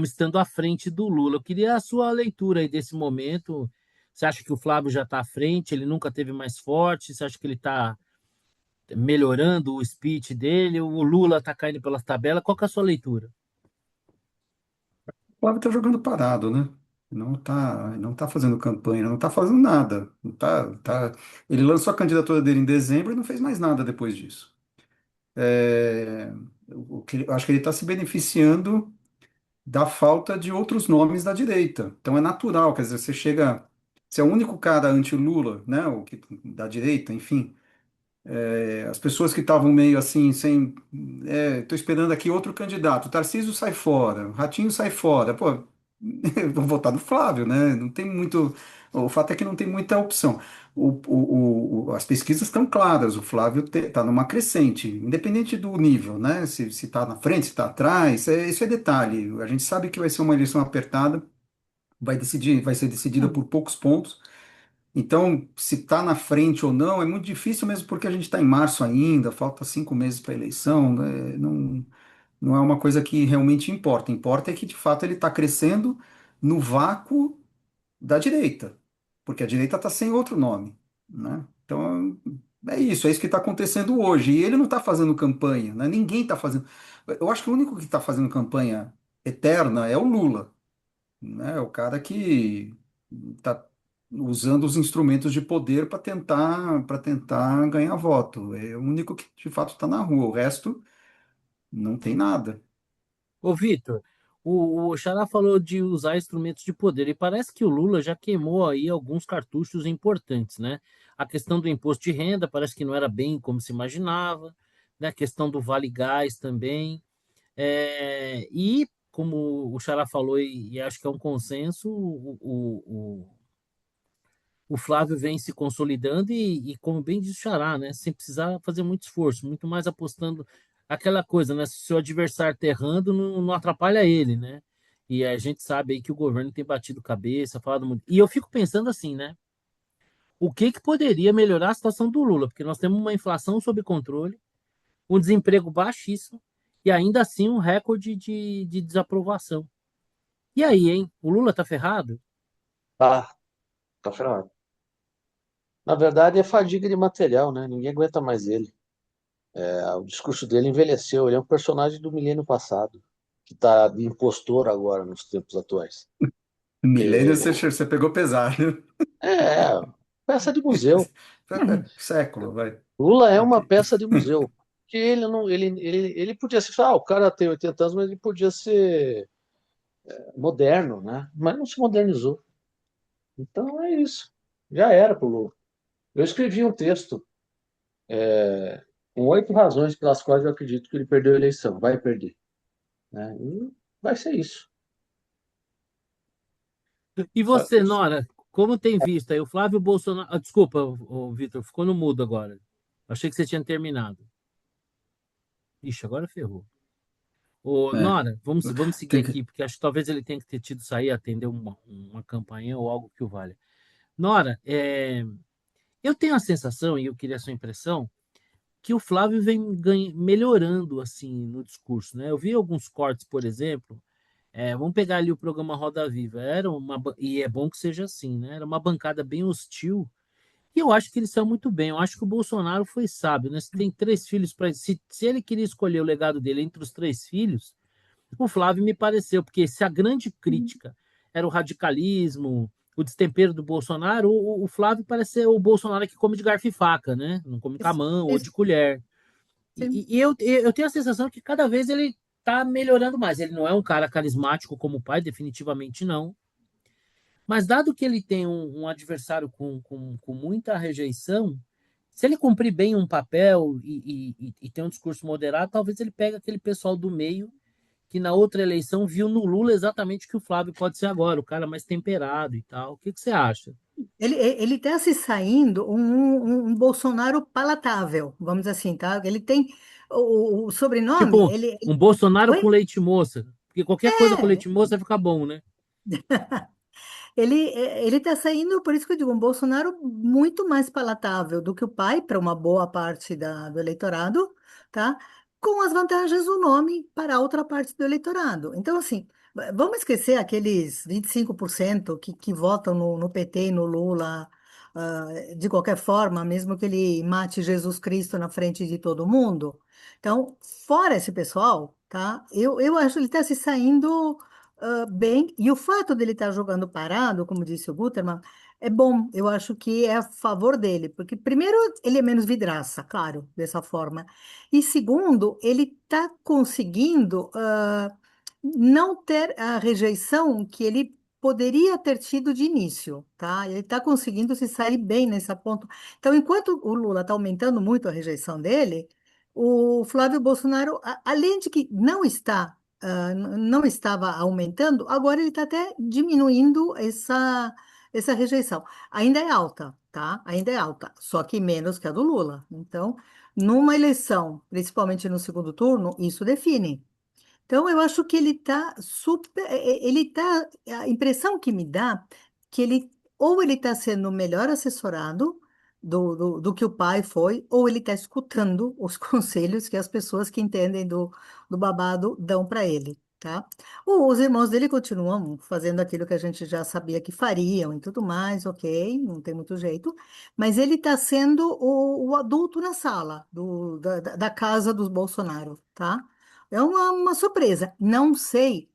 estando à frente do Lula. Eu queria a sua leitura aí desse momento. Você acha que o Flávio já está à frente? Ele nunca teve mais forte? Você acha que ele está melhorando o speech dele? O Lula está caindo pelas tabelas? Qual que é a sua leitura? O Flávio está jogando parado, né? Não tá fazendo campanha, não está fazendo nada. Não tá. Ele lançou a candidatura dele em dezembro e não fez mais nada depois disso. É, eu acho que ele está se beneficiando da falta de outros nomes da direita. Então é natural, quer dizer, você é o único cara anti-Lula, né? Da direita, enfim. As pessoas que estavam meio assim, sem. Estou esperando aqui outro candidato. O Tarcísio sai fora, o Ratinho sai fora. Pô, vou votar no Flávio, né? Não tem muito. O fato é que não tem muita opção. As pesquisas estão claras, o Flávio está numa crescente, independente do nível, né? Se está na frente, se está atrás, isso é detalhe. A gente sabe que vai ser uma eleição apertada, vai ser decidida por poucos pontos. Então, se está na frente ou não, é muito difícil mesmo porque a gente está em março ainda, falta 5 meses para a eleição, né? Não é uma coisa que realmente importa. Importa é que, de fato, ele está crescendo no vácuo da direita, porque a direita está sem outro nome, né? Então, é isso que está acontecendo hoje. E ele não está fazendo campanha, né? Ninguém está fazendo. Eu acho que o único que está fazendo campanha eterna é o Lula, né? O cara que está usando os instrumentos de poder para tentar ganhar voto. É o único que de fato está na rua. O resto não tem nada. Ô, Vitor, o Xará falou de usar instrumentos de poder, e parece que o Lula já queimou aí alguns cartuchos importantes, né? A questão do imposto de renda parece que não era bem como se imaginava, né? A questão do Vale Gás também. E, como o Xará falou, e acho que é um consenso, o Flávio vem se consolidando e como bem diz o Xará, né, sem precisar fazer muito esforço, muito mais apostando aquela coisa, né, se o seu adversário tá errando, não atrapalha ele, né? E a gente sabe aí que o governo tem batido cabeça, falado muito. E eu fico pensando assim, né? O que que poderia melhorar a situação do Lula? Porque nós temos uma inflação sob controle, um desemprego baixíssimo e ainda assim um recorde de desaprovação. E aí, hein? O Lula tá ferrado? Tá, tá ferrado. Na verdade, é fadiga de material, né? Ninguém aguenta mais ele. O discurso dele envelheceu. Ele é um personagem do milênio passado, que tá de impostor agora nos tempos atuais. Milênio você pegou pesado. É, peça de museu. Século, vai. Lula é uma Ok. peça de museu. Que ele não, ele podia ser, o cara tem 80 anos, mas ele podia ser moderno, né? Mas não se modernizou. Então é isso. Já era pro Lula. Eu escrevi um texto com 8 razões pelas quais eu acredito que ele perdeu a eleição, vai perder, né? E vai ser isso. E você, Nora, como tem visto aí o Flávio Bolsonaro? Ah, desculpa, Vitor, ficou no mudo agora. Achei que você tinha terminado. Ixi, agora ferrou. Ô, É, Nora, vamos seguir tem que... aqui, porque acho que talvez ele tenha que ter tido sair, atender uma campanha ou algo que o valha. Nora, eu tenho a sensação, e eu queria a sua impressão, que o Flávio vem melhorando assim no discurso, né? Eu vi alguns cortes, por exemplo. Vamos pegar ali o programa Roda Viva. E é bom que seja assim, né? Era uma bancada bem hostil. E eu acho que eles são muito bem. Eu acho que o Bolsonaro foi sábio, né? Se tem 3 filhos para. Se ele queria escolher o legado dele entre os 3 filhos, o Flávio me pareceu, porque se a grande crítica era o radicalismo, o destempero do Bolsonaro, o Flávio parece ser o Bolsonaro que come de garfo e faca, né? Não come com a Isso, mão ou de isso, colher. sim. E eu tenho a sensação que cada vez ele está melhorando mais. Ele não é um cara carismático como o pai, definitivamente não. Mas dado que ele tem um adversário com muita rejeição, se ele cumprir bem um papel e ter um discurso moderado, talvez ele pegue aquele pessoal do meio que na outra eleição viu no Lula exatamente o que o Flávio pode ser agora, o cara mais temperado e tal. O que você acha? Ele está se saindo um Bolsonaro palatável, vamos dizer assim, tá? Ele tem o sobrenome, Tipo, um Bolsonaro com Oi? leite moça. Porque qualquer coisa com É, leite moça vai ficar bom, né? ele está saindo, por isso que eu digo, um Bolsonaro muito mais palatável do que o pai para uma boa parte do eleitorado, tá? Com as vantagens do nome para a outra parte do eleitorado. Então, assim, vamos esquecer aqueles 25% que votam no PT e no Lula, de qualquer forma, mesmo que ele mate Jesus Cristo na frente de todo mundo. Então, fora esse pessoal, tá? Eu acho que ele está se saindo bem, e o fato dele estar jogando parado, como disse o Gutermann, é bom, eu acho que é a favor dele, porque primeiro ele é menos vidraça, claro, dessa forma, e segundo, ele está conseguindo não ter a rejeição que ele poderia ter tido de início, tá? Ele está conseguindo se sair bem nesse ponto. Então, enquanto o Lula está aumentando muito a rejeição dele, o Flávio Bolsonaro, além de que não está não estava aumentando, agora ele está até diminuindo essa rejeição. Ainda é alta, tá? Ainda é alta, só que menos que a do Lula. Então, numa eleição, principalmente no segundo turno, isso define. Então, eu acho que ele está super. Ele tá. A impressão que me dá que ele está sendo melhor assessorado do que o pai foi, ou ele está escutando os conselhos que as pessoas que entendem do babado dão para ele, tá? Os irmãos dele continuam fazendo aquilo que a gente já sabia que fariam e tudo mais, ok, não tem muito jeito, mas ele está sendo o adulto na sala da casa dos Bolsonaro, tá? É uma surpresa. Não sei.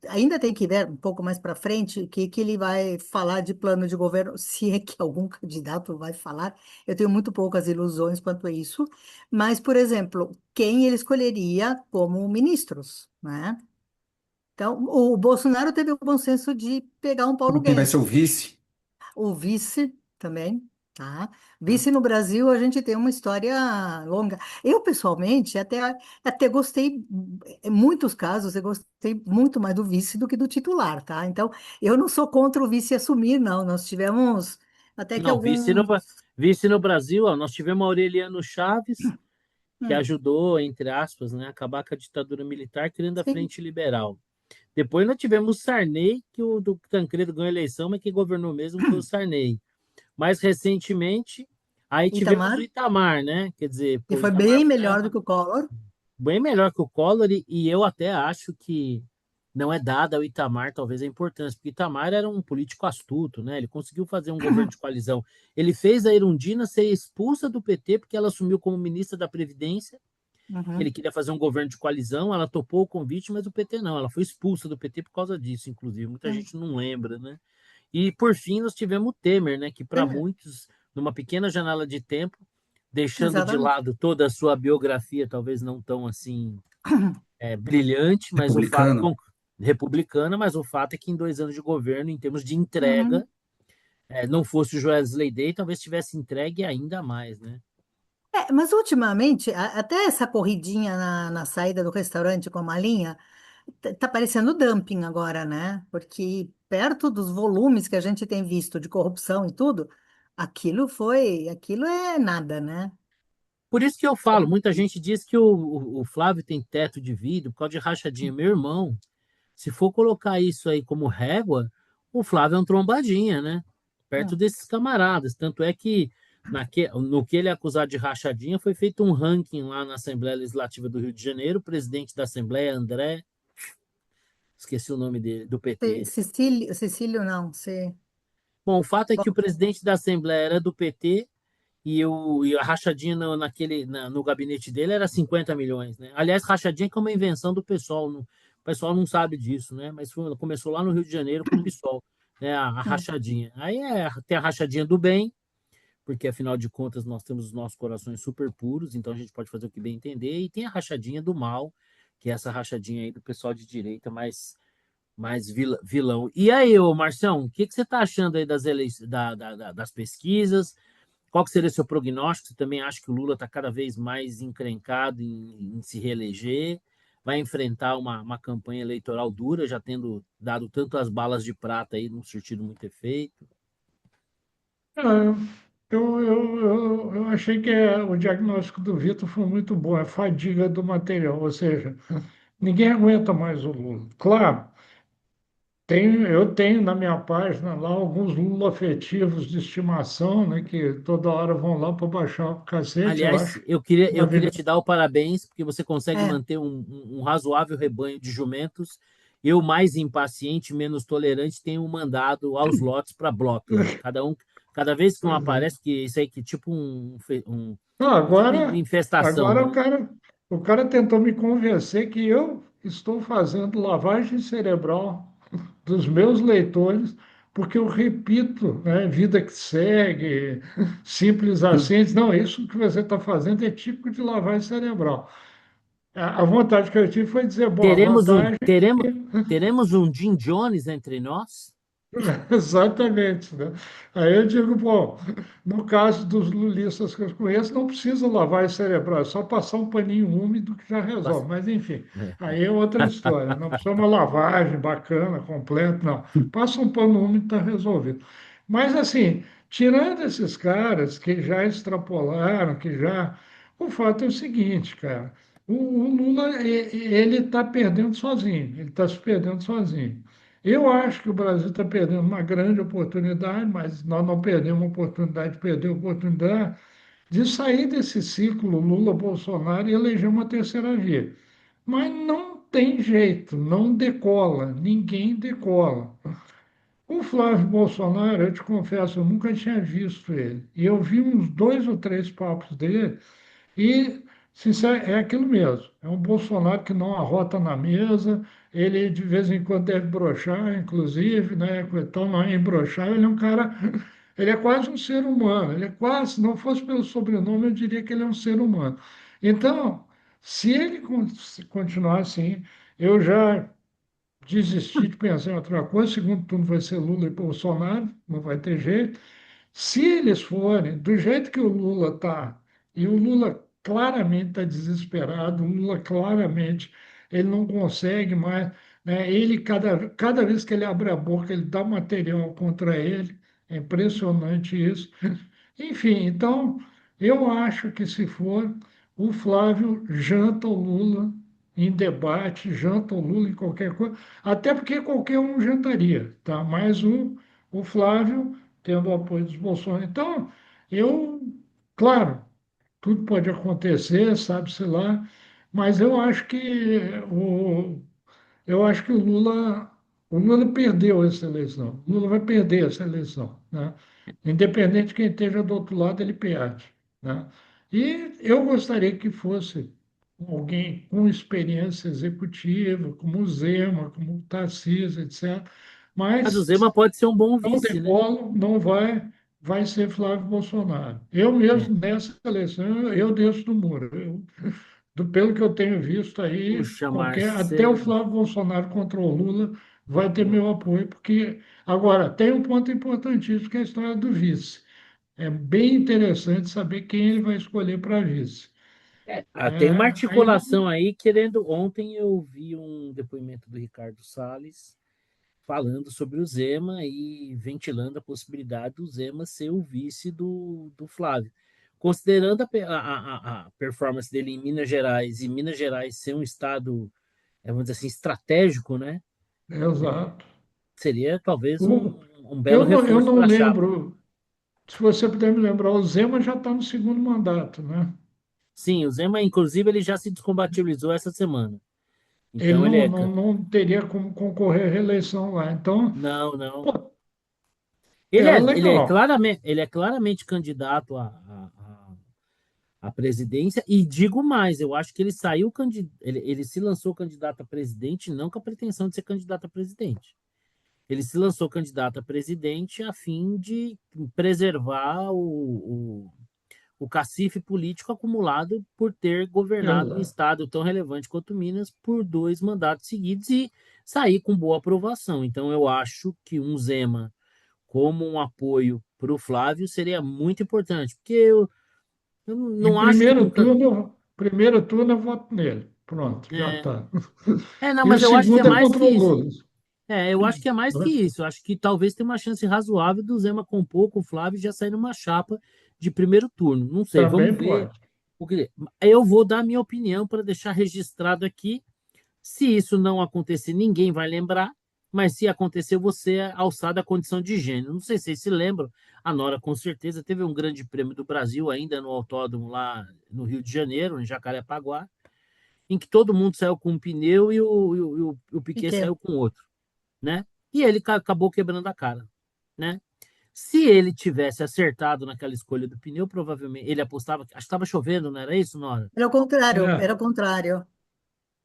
Ainda tem que ver um pouco mais para frente o que ele vai falar de plano de governo, se é que algum candidato vai falar. Eu tenho muito poucas ilusões quanto a isso. Mas, por exemplo, quem ele escolheria como ministros, né? Então, o Bolsonaro teve o bom senso de pegar um Paulo Quem vai ser o Guedes. vice? O vice também, tá? Vice no Brasil, a gente tem uma história longa. Eu, pessoalmente, até gostei, em muitos casos, eu gostei muito mais do vice do que do titular, tá? Então, eu não sou contra o vice assumir, não. Nós tivemos até que Não, alguns. vice no Brasil, ó, nós tivemos Aureliano Chaves, que Hum, ajudou, entre aspas, né, a acabar com a ditadura militar, criando a sim, Frente Liberal. Depois nós tivemos o Sarney, que o do Tancredo ganhou a eleição, mas quem governou mesmo foi o Sarney. Mais recentemente, aí tivemos Itamar, o Itamar, né? Quer dizer, que pô, o foi Itamar bem foi melhor do que o Collor. bem melhor que o Collor, e eu até acho que não é dada ao Itamar talvez a importância, porque Itamar era um político astuto, né? Ele conseguiu fazer um governo de coalizão. Ele fez a Erundina ser expulsa do PT porque ela assumiu como ministra da Previdência. Ele Uhum, queria fazer um governo de coalizão, ela topou o convite, mas o PT não. Ela foi expulsa do PT por causa disso, inclusive. Muita uhum. gente não lembra, né? E por fim nós tivemos o Temer, né? Que para muitos, numa pequena janela de tempo, deixando de Exatamente. lado toda a sua biografia, talvez não tão assim brilhante, mas o fato Republicano. republicana, mas o fato é que em 2 anos de governo, em termos de Uhum. entrega, não fosse o Joesley Day, talvez tivesse entregue ainda mais, né? Mas ultimamente, até essa corridinha na saída do restaurante com a malinha, tá parecendo dumping agora, né? Porque perto dos volumes que a gente tem visto de corrupção e tudo, aquilo é nada, né? Por isso que eu falo, muita gente diz que o Flávio tem teto de vidro por causa de rachadinha. Meu irmão, se for colocar isso aí como régua, o Flávio é um trombadinha, né? Perto Hum. desses camaradas. Tanto é que no que ele é acusado de rachadinha, foi feito um ranking lá na Assembleia Legislativa do Rio de Janeiro. O presidente da Assembleia, André, esqueci o nome dele, do PT. Cecílio não, Bom, o fato é bom, que o presidente da Assembleia era do PT e a rachadinha no gabinete dele era 50 milhões, né? Aliás, rachadinha que é uma invenção do pessoal. O pessoal não sabe disso, né? Mas começou lá no Rio de Janeiro com o pessoal, né? A hum, rachadinha. Aí tem a rachadinha do bem, porque afinal de contas nós temos os nossos corações super puros, então a gente pode fazer o que bem entender, e tem a rachadinha do mal, que é essa rachadinha aí do pessoal de direita mais vilão. E aí, ô Marção, o que você está achando aí das pesquisas? Qual que seria o seu prognóstico? Você também acha que o Lula está cada vez mais encrencado em se reeleger? Vai enfrentar uma campanha eleitoral dura, já tendo dado tanto as balas de prata aí, não surtido muito efeito? Ah, eu achei que o diagnóstico do Vitor foi muito bom, é fadiga do material, ou seja, ninguém aguenta mais o Lula. Claro, eu tenho na minha página lá alguns Lula afetivos de estimação, né, que toda hora vão lá para baixar o cacete, eu Aliás, acho. eu queria te dar o parabéns, porque você consegue é, manter um razoável rebanho de jumentos. Eu, mais impaciente, menos tolerante, tenho mandado aos lotes para Blockland. Cada vez que um Pois é. aparece, que isso aí que é tipo Não, tipo agora, infestação, agora o né? cara, o cara tentou me convencer que eu estou fazendo lavagem cerebral dos meus leitores, porque eu repito, né, vida que segue, simples assim. Ele disse, não, isso que você está fazendo é típico de lavagem cerebral. A vontade que eu tive foi dizer, bom, a Teremos um, vantagem, teremos, teremos um Jim Jones entre nós? Exatamente, né? Aí eu digo, bom, no caso dos lulistas que eu conheço, não precisa lavar cerebral, é só passar um paninho úmido que já resolve. Mas, enfim, aí é outra história. Não precisa uma lavagem bacana, completa, não. Passa um pano úmido e está resolvido. Mas, assim, tirando esses caras que já extrapolaram, que já. O fato é o seguinte, cara, o Lula, ele está perdendo sozinho, ele está se perdendo sozinho. Eu acho que o Brasil está perdendo uma grande oportunidade, mas nós não perdemos a oportunidade de perder a oportunidade de sair desse ciclo Lula-Bolsonaro e eleger uma terceira via. Mas não tem jeito, não decola, ninguém decola. O Flávio Bolsonaro, eu te confesso, eu nunca tinha visto ele. E eu vi uns dois ou três papos dele e, sinceramente, é aquilo mesmo. É um Bolsonaro que não arrota na mesa, ele de vez em quando deve broxar, inclusive, né? Então, não é embroxar, ele é um cara. Ele é quase um ser humano. Ele é quase, se não fosse pelo sobrenome, eu diria que ele é um ser humano. Então, se ele continuar assim, eu já desisti de pensar em outra coisa. O segundo turno vai ser Lula e Bolsonaro, não vai ter jeito. Se eles forem do jeito que o Lula está, e o Lula claramente está desesperado, o Lula claramente ele não consegue mais, né? Ele, cada vez que ele abre a boca, ele dá material contra ele, é impressionante isso. Enfim, então, eu acho que se for, o Flávio janta o Lula em debate, janta o Lula em qualquer coisa, até porque qualquer um jantaria, tá? Mas o Flávio tendo o apoio dos Bolsonaro. Então, eu, claro, tudo pode acontecer, sabe-se lá, mas eu acho que o Lula perdeu essa eleição. O Lula vai perder essa eleição, né? Independente de quem esteja do outro lado, ele perde, né? E eu gostaria que fosse alguém com experiência executiva, como o Zema, como o Tarcísio, etc. Mas o Mas Zema pode ser um bom não vice, né? decolo, não vai ser Flávio Bolsonaro. Eu É. mesmo, nessa eleição, eu desço do muro. Pelo que eu tenho visto aí, Puxa, até o Marcelo. Flávio Bolsonaro contra o Lula vai ter meu apoio, porque agora tem um ponto importantíssimo que é a história do vice. É bem interessante saber quem ele vai escolher para vice. Tem uma Ainda articulação aí, querendo. Ontem eu vi um depoimento do Ricardo Salles falando sobre o Zema e ventilando a possibilidade do Zema ser o vice do Flávio. Considerando a performance dele em Minas Gerais e Minas Gerais ser um estado, vamos dizer assim, estratégico, né? exato. Seria talvez O, um belo eu reforço não para a chapa. lembro, se você puder me lembrar, o Zema já está no segundo mandato, né? Sim, o Zema, inclusive, ele já se descompatibilizou essa semana. Ele Então ele é. não teria como concorrer à reeleição lá. Então, Não, não. pô, era legal. Ele é claramente candidato à presidência, e digo mais, eu acho que ele saiu ele se lançou candidato a presidente não com a pretensão de ser candidato a presidente. Ele se lançou candidato a presidente a fim de preservar o cacife político acumulado por ter governado um Exato. estado tão relevante quanto Minas por 2 mandatos seguidos e sair com boa aprovação. Então eu acho que um Zema como um apoio para o Flávio seria muito importante, porque eu Em não acho que nunca. primeiro turno eu voto nele. Pronto, já É, está. não, E o mas eu acho que é segundo é mais contra que o isso. Lula, Eu acho que é mais que né? isso. Eu acho que talvez tenha uma chance razoável do Zema compor com o Flávio e já sair numa chapa de primeiro turno. Não sei, vamos Também ver. pode. Eu vou dar minha opinião para deixar registrado aqui. Se isso não acontecer, ninguém vai lembrar, mas se acontecer, você é alçado à condição de gênio. Não sei se vocês se lembram, a Nora com certeza teve um grande prêmio do Brasil ainda no autódromo lá no Rio de Janeiro, em Jacarepaguá, em que todo mundo saiu com um pneu e o Piquet Piquet. saiu com outro, né? E ele acabou quebrando a cara, né? Se ele tivesse acertado naquela escolha do pneu, provavelmente ele apostava, acho que estava chovendo, não era isso, Nora? Era o contrário, É, era o contrário.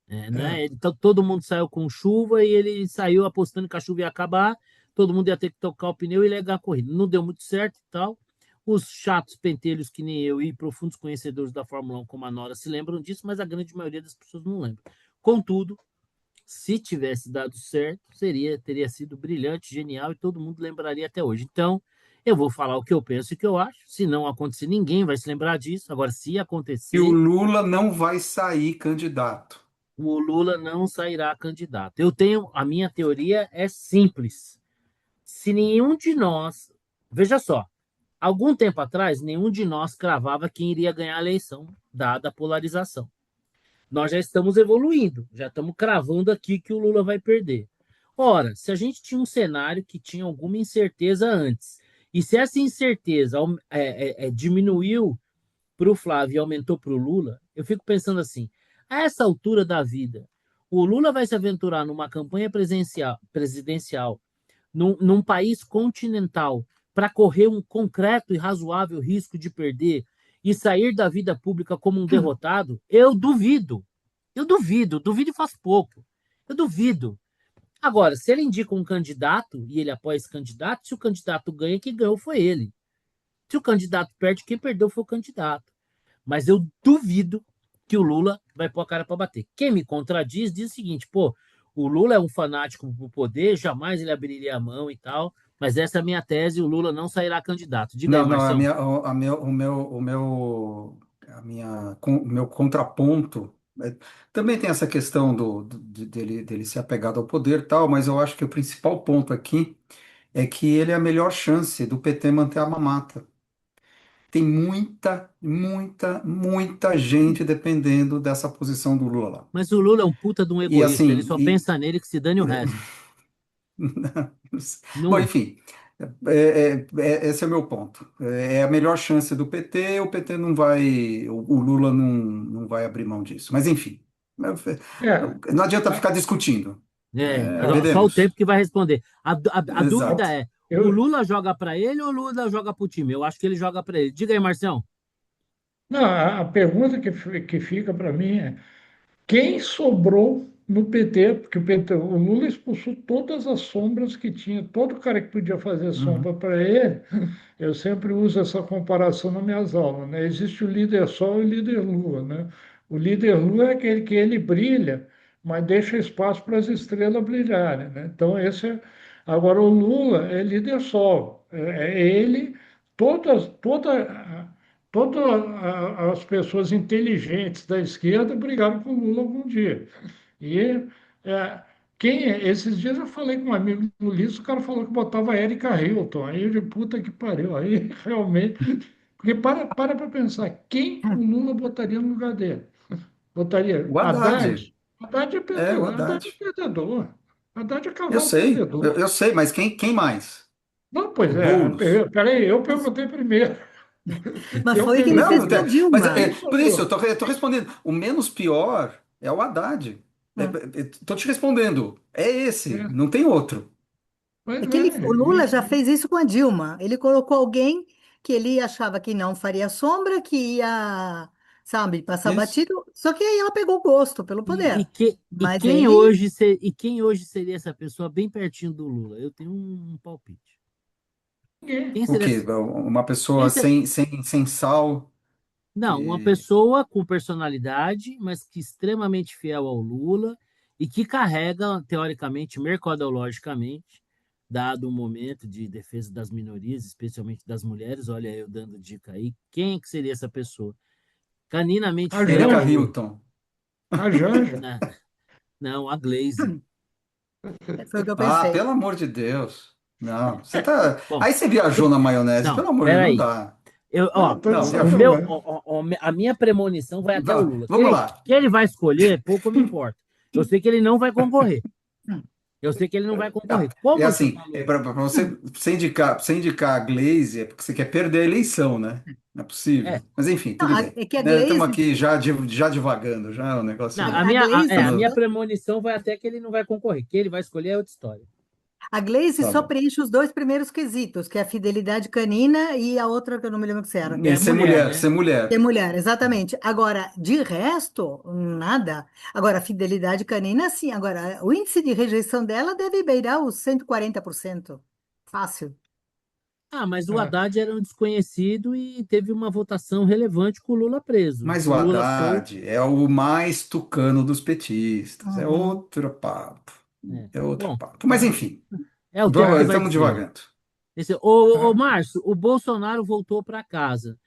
Né? é. Todo mundo saiu com chuva e ele saiu apostando que a chuva ia acabar, todo mundo ia ter que tocar o pneu e largar a corrida. Não deu muito certo e tal. Os chatos pentelhos que nem eu e profundos conhecedores da Fórmula 1 como a Nora se lembram disso, mas a grande maioria das pessoas não lembra. Contudo, se tivesse dado certo, teria sido brilhante, genial e todo mundo lembraria até hoje. Então, eu vou falar o que eu penso e o que eu acho. Se não acontecer, ninguém vai se lembrar disso. Agora, se E o acontecer, Lula não vai sair candidato. o Lula não sairá candidato. A minha teoria é simples. Se nenhum de nós, veja só, algum tempo atrás, nenhum de nós cravava quem iria ganhar a eleição, dada a polarização. Nós já estamos evoluindo, já estamos cravando aqui que o Lula vai perder. Ora, se a gente tinha um cenário que tinha alguma incerteza antes, e se essa incerteza diminuiu para o Flávio e aumentou para o Lula, eu fico pensando assim: a essa altura da vida, o Lula vai se aventurar numa campanha presidencial num país continental para correr um concreto e razoável risco de perder e sair da vida pública como um derrotado? Eu duvido. Eu duvido. Duvido e faz pouco. Eu duvido. Agora, se ele indica um candidato e ele apoia esse candidato, se o candidato ganha, quem ganhou foi ele. Se o candidato perde, quem perdeu foi o candidato. Mas eu duvido que o Lula vai pôr a cara para bater. Quem me contradiz diz o seguinte: pô, o Lula é um fanático do poder, jamais ele abriria a mão e tal, mas essa é a minha tese, o Lula não sairá candidato. Diga aí, Não, não, Marcião. o meu contraponto também tem essa questão dele ser apegado ao poder e tal, mas eu acho que o principal ponto aqui é que ele é a melhor chance do PT manter a mamata. Tem muita, muita, muita gente dependendo dessa posição do Lula lá. Mas o Lula é um puta de um E egoísta, ele assim, só pensa nele que se dane o resto. bom, Não, enfim, esse é o meu ponto. É a melhor chance do PT, o PT não vai, o Lula não vai abrir mão disso. Mas enfim, É, não adianta ficar discutindo. só o Veremos. tempo que vai responder. A dúvida Exato. é: o eu, Lula joga para ele ou o Lula joga para o time? Eu acho que ele joga para ele. Diga aí, Marcião. não, a pergunta que fica para mim é: quem sobrou no PT? Porque o Lula expulsou todas as sombras que tinha, todo cara que podia fazer Uhum. sombra para ele. Eu sempre uso essa comparação nas minhas aulas, né? Existe o líder Sol e o líder Lua, né? O líder Lua é aquele que ele brilha, mas deixa espaço para as estrelas brilharem, né? Então agora o Lula é líder Sol, é ele, todas as pessoas inteligentes da esquerda brigaram com o Lula algum dia. E é, esses dias eu falei com um amigo do Ulisses, o cara falou que botava a Erika Hilton. Aí eu de puta que pariu. Aí realmente. Porque para pensar, quem o Lula botaria no lugar dele? Botaria O Haddad. Haddad? Haddad é O perdedor. Haddad Haddad. é perdedor. Haddad é Eu cavalo sei, perdedor. eu sei, mas quem mais? Não, pois O é. Boulos. Peraí, eu Mas, perguntei primeiro. mas Eu foi o que ele perguntei Não, fez não com a tem, mas Dilma. quem por isso sobrou. eu tô respondendo. O menos pior é o Haddad. É. Tô te respondendo. É esse, É, não tem outro. pois É que o Lula já é. fez isso com a Dilma. Ele colocou alguém que ele achava que não faria sombra, que ia, sabe, passar Isso. batido. Só que aí ela pegou gosto pelo E, e, poder. que, e, Mas quem ele, hoje e quem hoje seria essa pessoa bem pertinho do Lula? Eu tenho um palpite. Ninguém. Quem O seria, quê? Uma quem pessoa ser- sem sal Não, uma e pessoa com personalidade, mas que extremamente fiel ao Lula e que carrega, teoricamente, mercadologicamente, dado o momento de defesa das minorias, especialmente das mulheres, olha eu dando dica aí, quem que seria essa pessoa? Caninamente A fiel Erika ao Janja. Lula. Hilton. A Janja. Né? Não, a Glaze. foi o que eu Ah, pensei. pelo amor de Deus. Não, você tá. Bom, Aí você viajou na maionese, não, pelo amor de Deus, não peraí. dá. Ó, Não, estou de Não, viajou. sacanagem. a minha premonição vai até o Lula. Vamos lá. Que ele vai escolher, pouco me importa. Eu sei que ele não vai concorrer. Eu sei que ele não vai Não, concorrer. é Como você assim, falou? para você indicar a Glaze é porque você quer perder a eleição, né? Não é É, possível. Mas enfim, Não, tudo bem. é que a Estamos Glaze, aqui já divagando, já o negócio não, não. a a Glaze, minha premonição vai até que ele não vai concorrer. Que ele vai escolher é outra história. a Glaze Tá só bom. preenche os dois primeiros quesitos, que é a fidelidade canina e a outra que eu não me lembro o que era. Que é Ser mulher, mulher, né? ser Ser mulher. mulher, exatamente. Agora, de resto, nada. Agora, fidelidade canina, sim. Agora, o índice de rejeição dela deve beirar os 140%. Fácil. Ah, mas o É, Haddad era um desconhecido e teve uma votação relevante com o Lula preso. Mas O o Lula solto. Haddad é o mais tucano dos petistas. É Uhum. outro papo. É. É outro Bom, papo. Mas enfim, é o tempo que vai estamos dizer. divagando. é. Márcio, o Bolsonaro voltou para casa.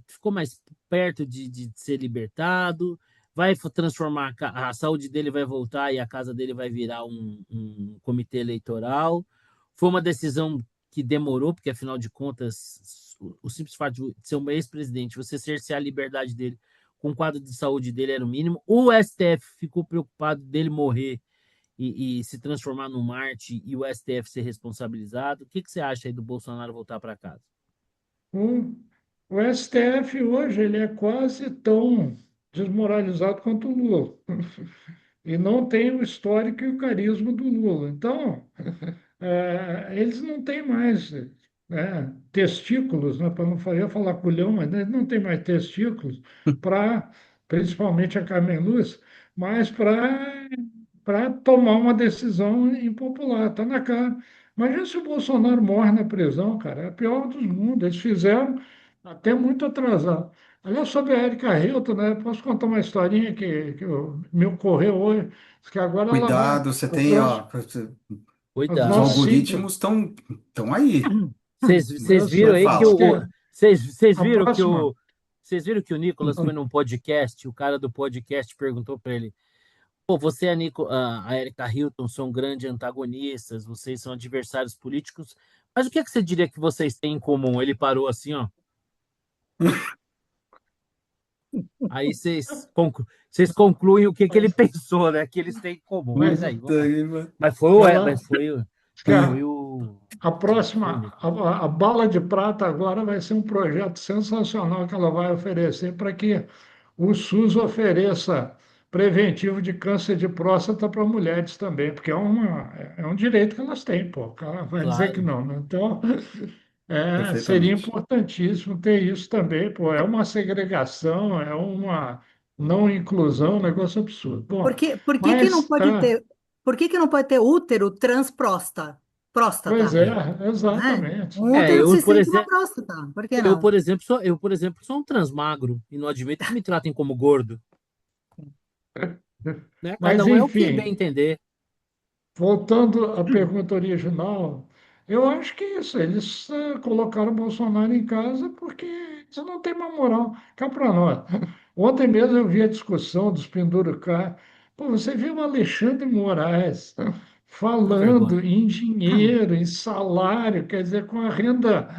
Ficou mais perto de ser libertado, vai transformar a saúde dele vai voltar e a casa dele vai virar um comitê eleitoral. Foi uma decisão que demorou, porque afinal de contas, o simples fato de ser um ex-presidente, você cercear a liberdade dele com o quadro de saúde dele era o mínimo. O STF ficou preocupado dele morrer e se transformar no Marte e o STF ser responsabilizado. O que você acha aí do Bolsonaro voltar para casa? O, o STF hoje ele é quase tão desmoralizado quanto o Lula. E não tem o histórico e o carisma do Lula. Então, eles não têm mais testículos, né, para não falar, eu ia falar culhão, mas eles não têm mais testículos para, principalmente a Carmen Lúcia, mas para tomar uma decisão impopular. Está na cara. Imagina se o Bolsonaro morre na prisão, cara. É a pior dos mundos. Eles fizeram até muito atrasado. Aliás, sobre a Erika Hilton, né? Posso contar uma historinha que me ocorreu hoje, que agora ela vai. Cuidado, você tem, ó, Os os Cuidado. nossos cinco. algoritmos estão aí, Vocês Eu viram não sei. aí que Diz fala. que vocês a viram que próxima. vocês viram que o Nicolas foi num podcast, o cara do podcast perguntou para ele: "Pô, você e a Erika Hilton são grandes antagonistas, vocês são adversários políticos, mas o que é que você diria que vocês têm em comum?" Ele parou assim, ó. Aí vocês concluem o que que ele Mas, pensou, né? Que eles têm em comum. Mas mas aí, Puta vamos lá. aí, mano. Mas ela. foi o, Diz que mas foi o, a foi o próxima, Nicolas. a bala de prata agora vai ser um projeto sensacional que ela vai oferecer para que o SUS ofereça preventivo de câncer de próstata para mulheres também, porque é um direito que elas têm, pô. O cara vai dizer que Claro. não, né? Então, seria Perfeitamente. importantíssimo ter isso também, pô. É uma segregação, é uma não inclusão, um negócio absurdo. Bom, Por que que não mas, pode ter, por que que não pode ter útero pois próstata, é, né? exatamente. Um útero que Eu, se por sente uma exemplo, próstata, por que não? eu, por exemplo, sou um transmagro e não admito que me tratem como gordo, né? Cada Mas, um é o que bem enfim, entender. voltando à pergunta original, eu acho que é isso. Eles colocaram o Bolsonaro em casa porque eles não têm uma moral. Cá para nós. Ontem mesmo eu vi a discussão dos penduricá. Pô, você viu o Alexandre Moraes Uma falando vergonha. em dinheiro, em salário, quer dizer, com a renda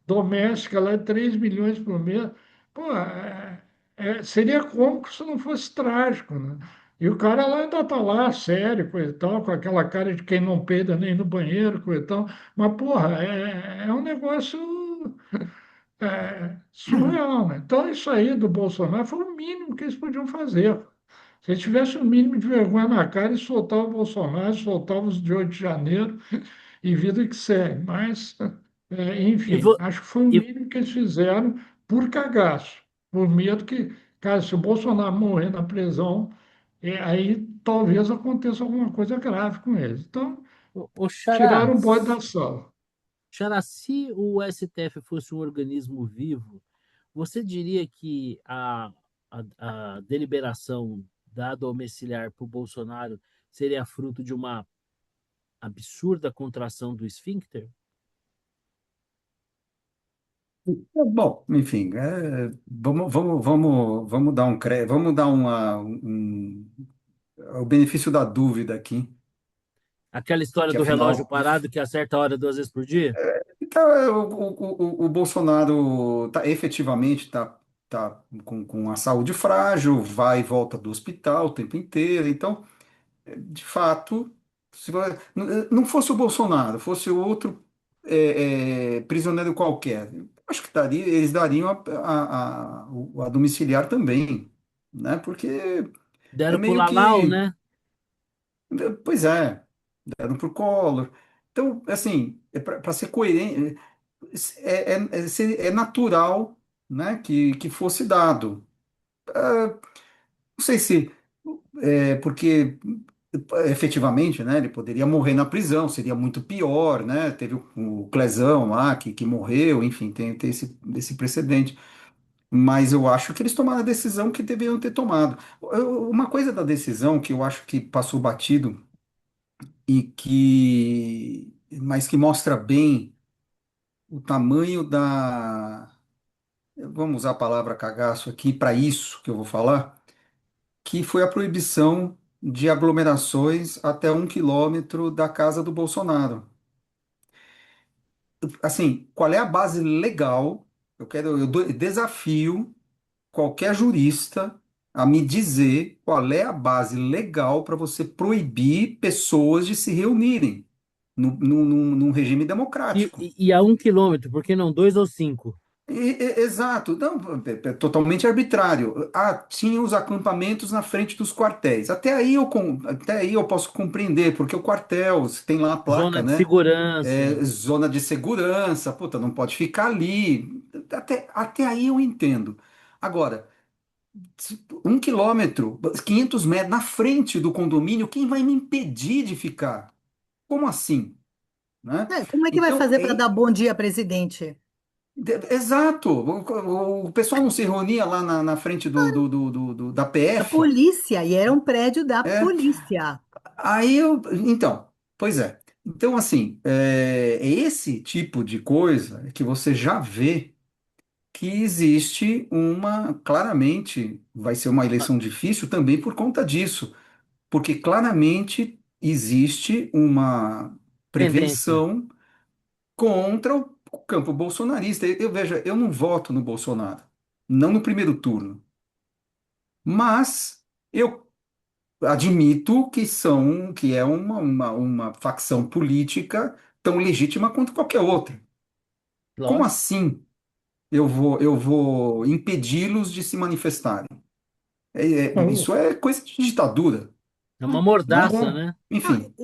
doméstica lá de 3 milhões por mês. Pô, seria cômico se não fosse trágico, né? E o cara lá ainda tá lá, sério, coisa e tal, com aquela cara de quem não peida nem no banheiro, coisa e tal. Mas, porra, é um negócio surreal, né? Então, isso aí do Bolsonaro foi o mínimo que eles podiam fazer. Se eles tivessem o mínimo de vergonha na cara, e soltavam o Bolsonaro, soltavam os de 8 de janeiro e vida que segue. Mas, E, enfim, vo, acho que foi o e, mínimo que eles fizeram por cagaço, por medo que, cara, se o Bolsonaro morrer na prisão, aí talvez aconteça alguma coisa grave com eles. Então, o tiraram o bode Charás, da sala. Xará, se o STF fosse um organismo vivo, você diria que a deliberação da domiciliar para o Bolsonaro seria fruto de uma absurda contração do esfíncter? Bom, enfim, vamos dar vamos dar o benefício da dúvida aqui, Aquela história que do relógio afinal, parado que acerta a hora 2 vezes por dia? então, o Bolsonaro efetivamente tá com a saúde frágil, vai e volta do hospital o tempo inteiro, então de fato, se não fosse o Bolsonaro, fosse outro prisioneiro qualquer, acho que eles dariam a domiciliar também, né? Porque é Deram pro meio Lalau, que, né? pois é, deram pro Collor. Então, assim, para ser coerente, é natural, né, que fosse dado. Não sei se porque efetivamente, né, ele poderia morrer na prisão, seria muito pior, né? Teve o Clezão lá que morreu, enfim, tem esse precedente. Mas eu acho que eles tomaram a decisão que deveriam ter tomado. Uma coisa da decisão que eu acho que passou batido mas que mostra bem o tamanho vamos usar a palavra cagaço aqui para isso que eu vou falar, que foi a proibição de aglomerações até 1 quilômetro da casa do Bolsonaro. Assim, qual é a base legal? Eu desafio qualquer jurista a me dizer qual é a base legal para você proibir pessoas de se reunirem num regime democrático. E a 1 quilômetro, por que não 2 ou 5? Exato, não, é totalmente arbitrário. Ah, tinha os acampamentos na frente dos quartéis. Até aí eu posso compreender, porque o quartel, você tem lá a placa, Zona de né? segurança. Zona de segurança, puta, não pode ficar ali. Até aí eu entendo. Agora, 1 quilômetro, 500 metros na frente do condomínio, quem vai me impedir de ficar? Como assim? Né? Como é que vai Então, fazer para dar bom dia, presidente? exato. O pessoal não se reunia lá na frente da Da PF. polícia, e era um prédio da É, polícia. então, pois é. Então, assim, é esse tipo de coisa que você já vê que existe claramente, vai ser uma Uma eleição difícil também por conta disso, porque claramente existe uma tendência. prevenção contra o campo bolsonarista. Veja, eu não voto no Bolsonaro, não no primeiro turno, mas eu admito que é uma facção política tão legítima quanto qualquer outra. Como Lógico. assim eu vou impedi-los de se manifestarem? Isso é coisa de ditadura, É uma né? mordaça, Bom, né? Não, Enfim,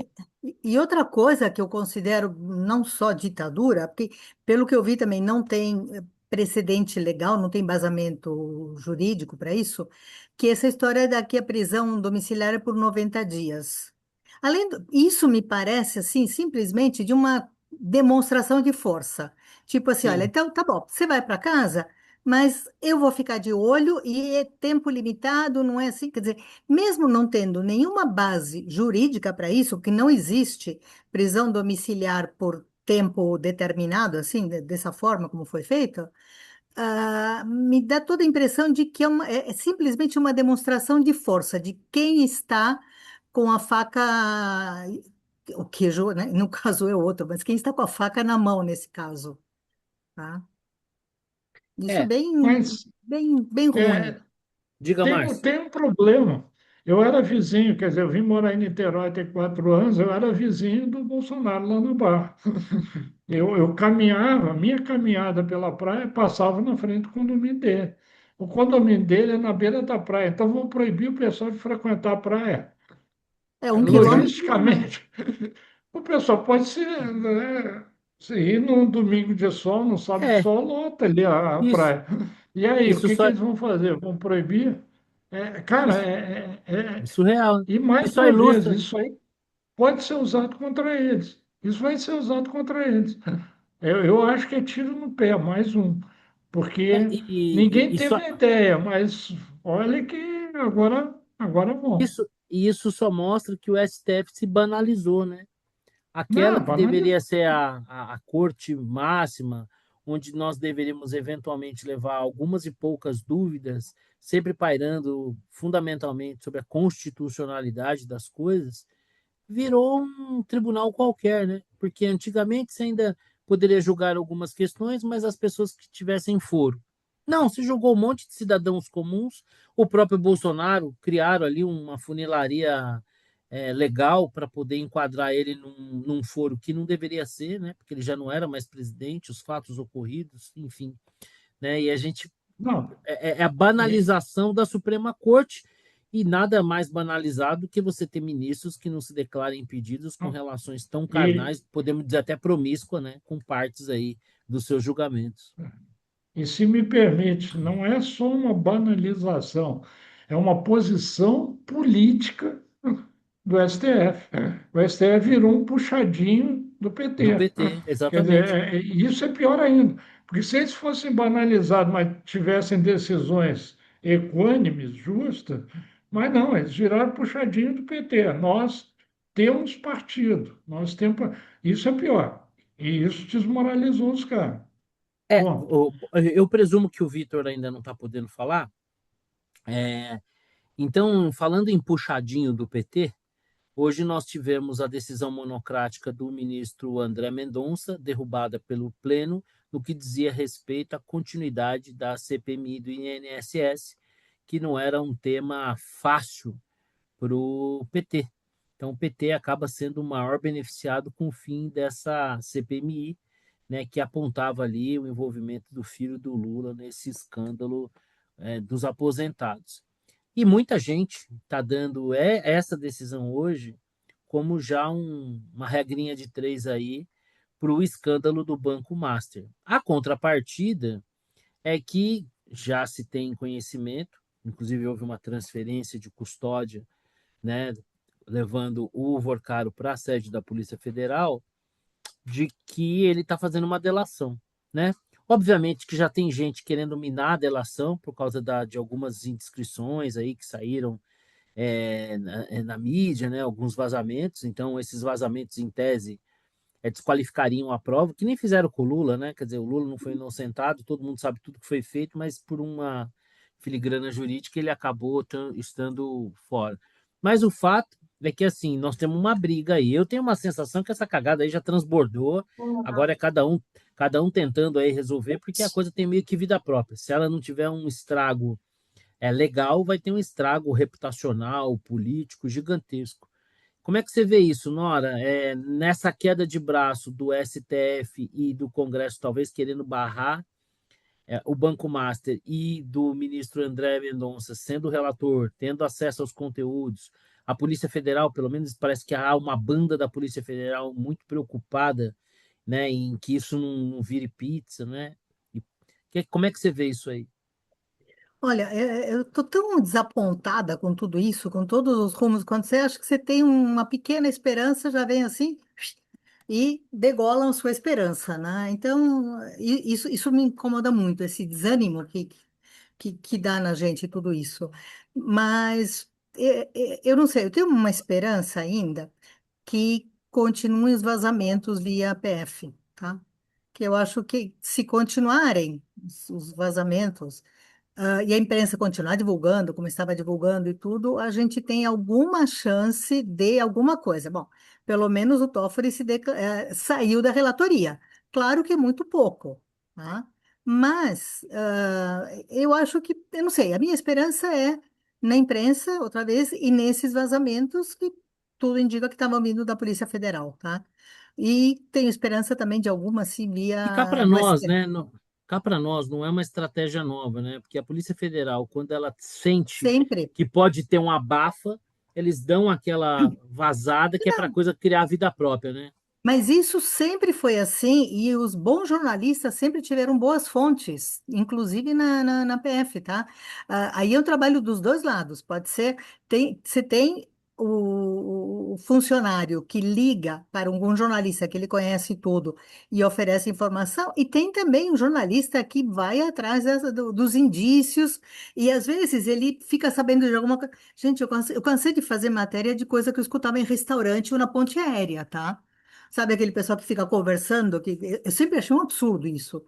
e outra coisa que eu considero não só ditadura, porque pelo que eu vi também não tem precedente legal, não tem embasamento jurídico para isso, que essa história daqui a prisão domiciliar por 90 dias. Isso me parece assim, simplesmente de uma demonstração de força. Tipo assim, olha, Sim, então tá bom, você vai para casa, mas eu vou ficar de olho e é tempo limitado, não é assim? Quer dizer, mesmo não tendo nenhuma base jurídica para isso, que não existe prisão domiciliar por tempo determinado, assim, dessa forma como foi feito, me dá toda a impressão de que é simplesmente uma demonstração de força de quem está com a faca, o queijo, né? No caso é outro, mas quem está com a faca na mão nesse caso, tá? Isso é. bem, mas bem, bem ruim. é, Diga, tem, Márcio. tem um problema. Eu era vizinho, quer dizer, eu vim morar em Niterói tem 4 anos, eu era vizinho do Bolsonaro lá no bar. Eu caminhava, minha caminhada pela praia passava na frente do condomínio dele. O condomínio dele é na beira da praia, então vão proibir o pessoal de frequentar a praia. É 1 quilômetro, né? Logisticamente, o pessoal pode se ir num domingo de sol, no sábado de É, sol, lota ali a isso, praia. E aí, o isso que só eles vão fazer? Vão proibir? Cara, isso é surreal, né? e mais Isso só uma vez, ilustra. isso aí pode ser usado contra eles. Isso vai ser usado contra eles. Eu acho que é tiro no pé, mais um, É, porque e, ninguém e só, teve a ideia, mas olha que agora vão. isso só mostra que o STF se banalizou, né? Aquela Não, que deveria ser a corte máxima, onde nós deveríamos eventualmente levar algumas e poucas dúvidas, sempre pairando fundamentalmente sobre a constitucionalidade das coisas, virou um tribunal qualquer, né? Porque antigamente você ainda poderia julgar algumas questões, mas as pessoas que tivessem foro. Não, se julgou um monte de cidadãos comuns, o próprio Bolsonaro criaram ali uma funilaria legal para poder enquadrar ele num foro que não deveria ser, né? Porque ele já não era mais presidente, os fatos ocorridos, enfim, né? E a gente não. é a banalização da Suprema Corte e nada mais banalizado do que você ter ministros que não se declarem impedidos com relações tão E, carnais, podemos dizer até promíscua, né, com partes aí dos seus julgamentos. e se me permite, não é só uma banalização, é uma posição política do STF. O STF virou um puxadinho do do PT. PT, Quer dizer, exatamente. isso é pior ainda, porque se eles fossem banalizados, mas tivessem decisões equânimes, justas, mas não, eles viraram puxadinho do PT. Nós temos partido, nós temos. Isso é pior. E isso desmoralizou os caras. Ponto. Eu presumo que o Vitor ainda não está podendo falar. Então, falando em puxadinho do PT, hoje nós tivemos a decisão monocrática do ministro André Mendonça, derrubada pelo Pleno, no que dizia respeito à continuidade da CPMI e do INSS, que não era um tema fácil para o PT. Então, o PT acaba sendo o maior beneficiado com o fim dessa CPMI, né, que apontava ali o envolvimento do filho do Lula nesse escândalo dos aposentados. E muita gente está dando essa decisão hoje como já uma regrinha de três aí para o escândalo do Banco Master. A contrapartida é que já se tem conhecimento, inclusive houve uma transferência de custódia, né, levando o Vorcaro para a sede da Polícia Federal, de que ele está fazendo uma delação, né? Obviamente que já tem gente querendo minar a delação por causa de algumas indiscrições aí que saíram na mídia, né? Alguns vazamentos. Então, esses vazamentos, em tese, desqualificariam a prova, que nem fizeram com o Lula, né? Quer dizer, o Lula não foi inocentado, todo mundo sabe tudo que foi feito, mas por uma filigrana jurídica ele acabou estando fora. Mas o fato é que, assim, nós temos uma briga aí. Eu tenho uma sensação que essa cagada aí já transbordou, agora é cada um tentando aí resolver, porque a coisa tem meio que vida própria. Se ela não tiver um estrago legal, vai ter um estrago reputacional, político gigantesco. Como é que você vê isso, Nora? Nessa queda de braço do STF e do Congresso, talvez querendo barrar o Banco Master e do ministro André Mendonça sendo relator, tendo acesso aos conteúdos, a Polícia Federal, pelo menos parece que há uma banda da Polícia Federal muito preocupada, né, em que isso não vire pizza, né? Como é que você vê isso aí? Olha, eu estou tão desapontada com tudo isso, com todos os rumos, quando você acha que você tem uma pequena esperança, já vem assim e degolam sua esperança, né? Então, isso me incomoda muito, esse desânimo que dá na gente tudo isso. Mas eu não sei, eu tenho uma esperança ainda que continuem os vazamentos via PF, tá? Que eu acho que se continuarem os vazamentos, e a imprensa continuar divulgando, como estava divulgando e tudo, a gente tem alguma chance de alguma coisa. Bom, pelo menos o Toffoli saiu da relatoria. Claro que é muito pouco, tá? Mas eu acho que, eu não sei, a minha esperança é na imprensa, outra vez, e nesses vazamentos que tudo indica que estavam vindo da Polícia Federal, tá? E tenho esperança também de alguma se E cá via para do nós, STF. né? Cá para nós não é uma estratégia nova, né? Porque a Polícia Federal, quando ela sente Sempre. que pode ter um abafa, eles dão aquela vazada que é para a coisa criar vida própria, né? Mas isso sempre foi assim, e os bons jornalistas sempre tiveram boas fontes, inclusive na PF, tá? Aí é um trabalho dos dois lados, pode ser, você tem o funcionário que liga para algum jornalista que ele conhece tudo e oferece informação, e tem também um jornalista que vai atrás dos indícios, e às vezes ele fica sabendo de alguma coisa. Gente, eu cansei de fazer matéria de coisa que eu escutava em restaurante ou na ponte aérea, tá? Sabe aquele pessoal que fica conversando? Eu sempre achei um absurdo isso.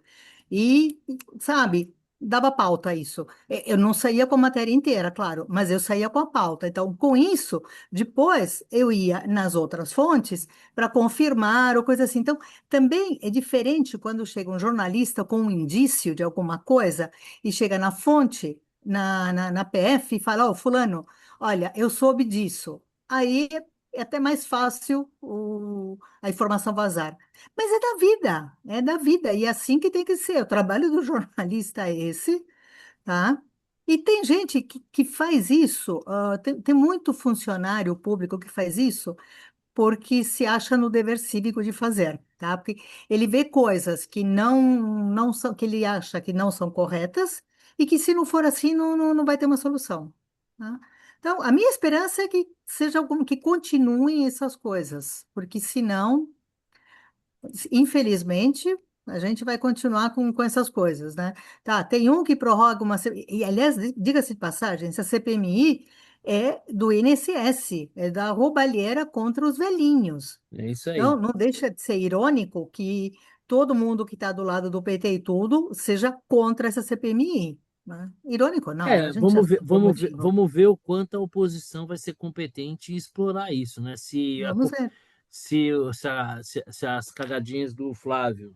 E, sabe, dava pauta a isso. Eu não saía com a matéria inteira, claro, mas eu saía com a pauta. Então, com isso, depois eu ia nas outras fontes para confirmar ou coisa assim. Então, também é diferente quando chega um jornalista com um indício de alguma coisa e chega na fonte, na PF, e fala: Ó, fulano, olha, eu soube disso. Aí é até mais fácil a informação vazar. Mas é da vida, e é assim que tem que ser. O trabalho do jornalista é esse, tá? E tem gente que faz isso, tem muito funcionário público que faz isso porque se acha no dever cívico de fazer, tá? Porque ele vê coisas que não são, que ele acha que não são corretas e que se não for assim, não vai ter uma solução, tá? Então, a minha esperança é que seja algum que continuem essas coisas, porque senão, infelizmente, a gente vai continuar com essas coisas, né? Tá, tem um que prorroga uma. E, aliás, diga-se de passagem, essa CPMI é do INSS, é da roubalheira contra os velhinhos. É isso aí. Então, não deixa de ser irônico que todo mundo que está do lado do PT e tudo seja contra essa CPMI, né? Irônico, não, né? A gente já sabe o motivo. Vamos ver o quanto a oposição vai ser competente em explorar isso, né? Vamos ver. Se as cagadinhas do Flávio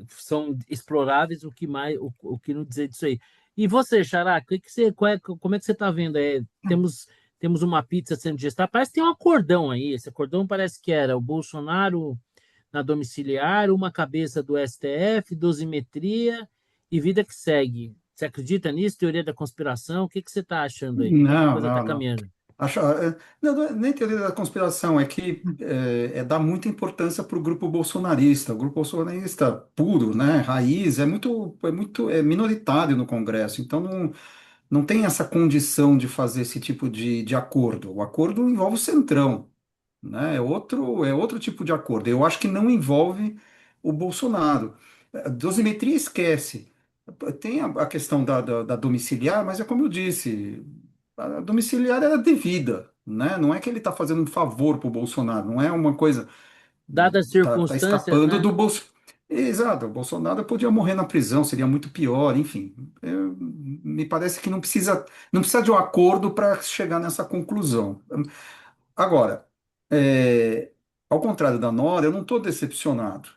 são exploráveis, o que não dizer disso aí. E você, Xará, como é que você está vendo? Temos uma pizza sendo gestada, parece que tem um acordão aí. Esse acordão parece que era o Bolsonaro na domiciliar, uma cabeça do STF, dosimetria e vida que segue. Você acredita nisso? Teoria da conspiração? O que você está achando aí? Como é que a Não, coisa está não, não. caminhando? Não, é nem teoria da conspiração, é que dá muita importância para o grupo bolsonarista. O grupo bolsonarista puro, né, raiz, é minoritário no Congresso. Então não tem essa condição de fazer esse tipo de acordo. O acordo envolve o Centrão, né? É outro tipo de acordo. Eu acho que não envolve o Bolsonaro. Dosimetria esquece. Tem a questão da domiciliar, mas é como eu disse, a domiciliar era devida, né? Não é que ele está fazendo um favor para o Bolsonaro, não é uma coisa Dadas as tá circunstâncias, escapando né? do Bolsonaro. Exato, o Bolsonaro podia morrer na prisão, seria muito pior, enfim. Me parece que não precisa de um acordo para chegar nessa conclusão. Agora, é, ao contrário da Nora, eu não estou decepcionado,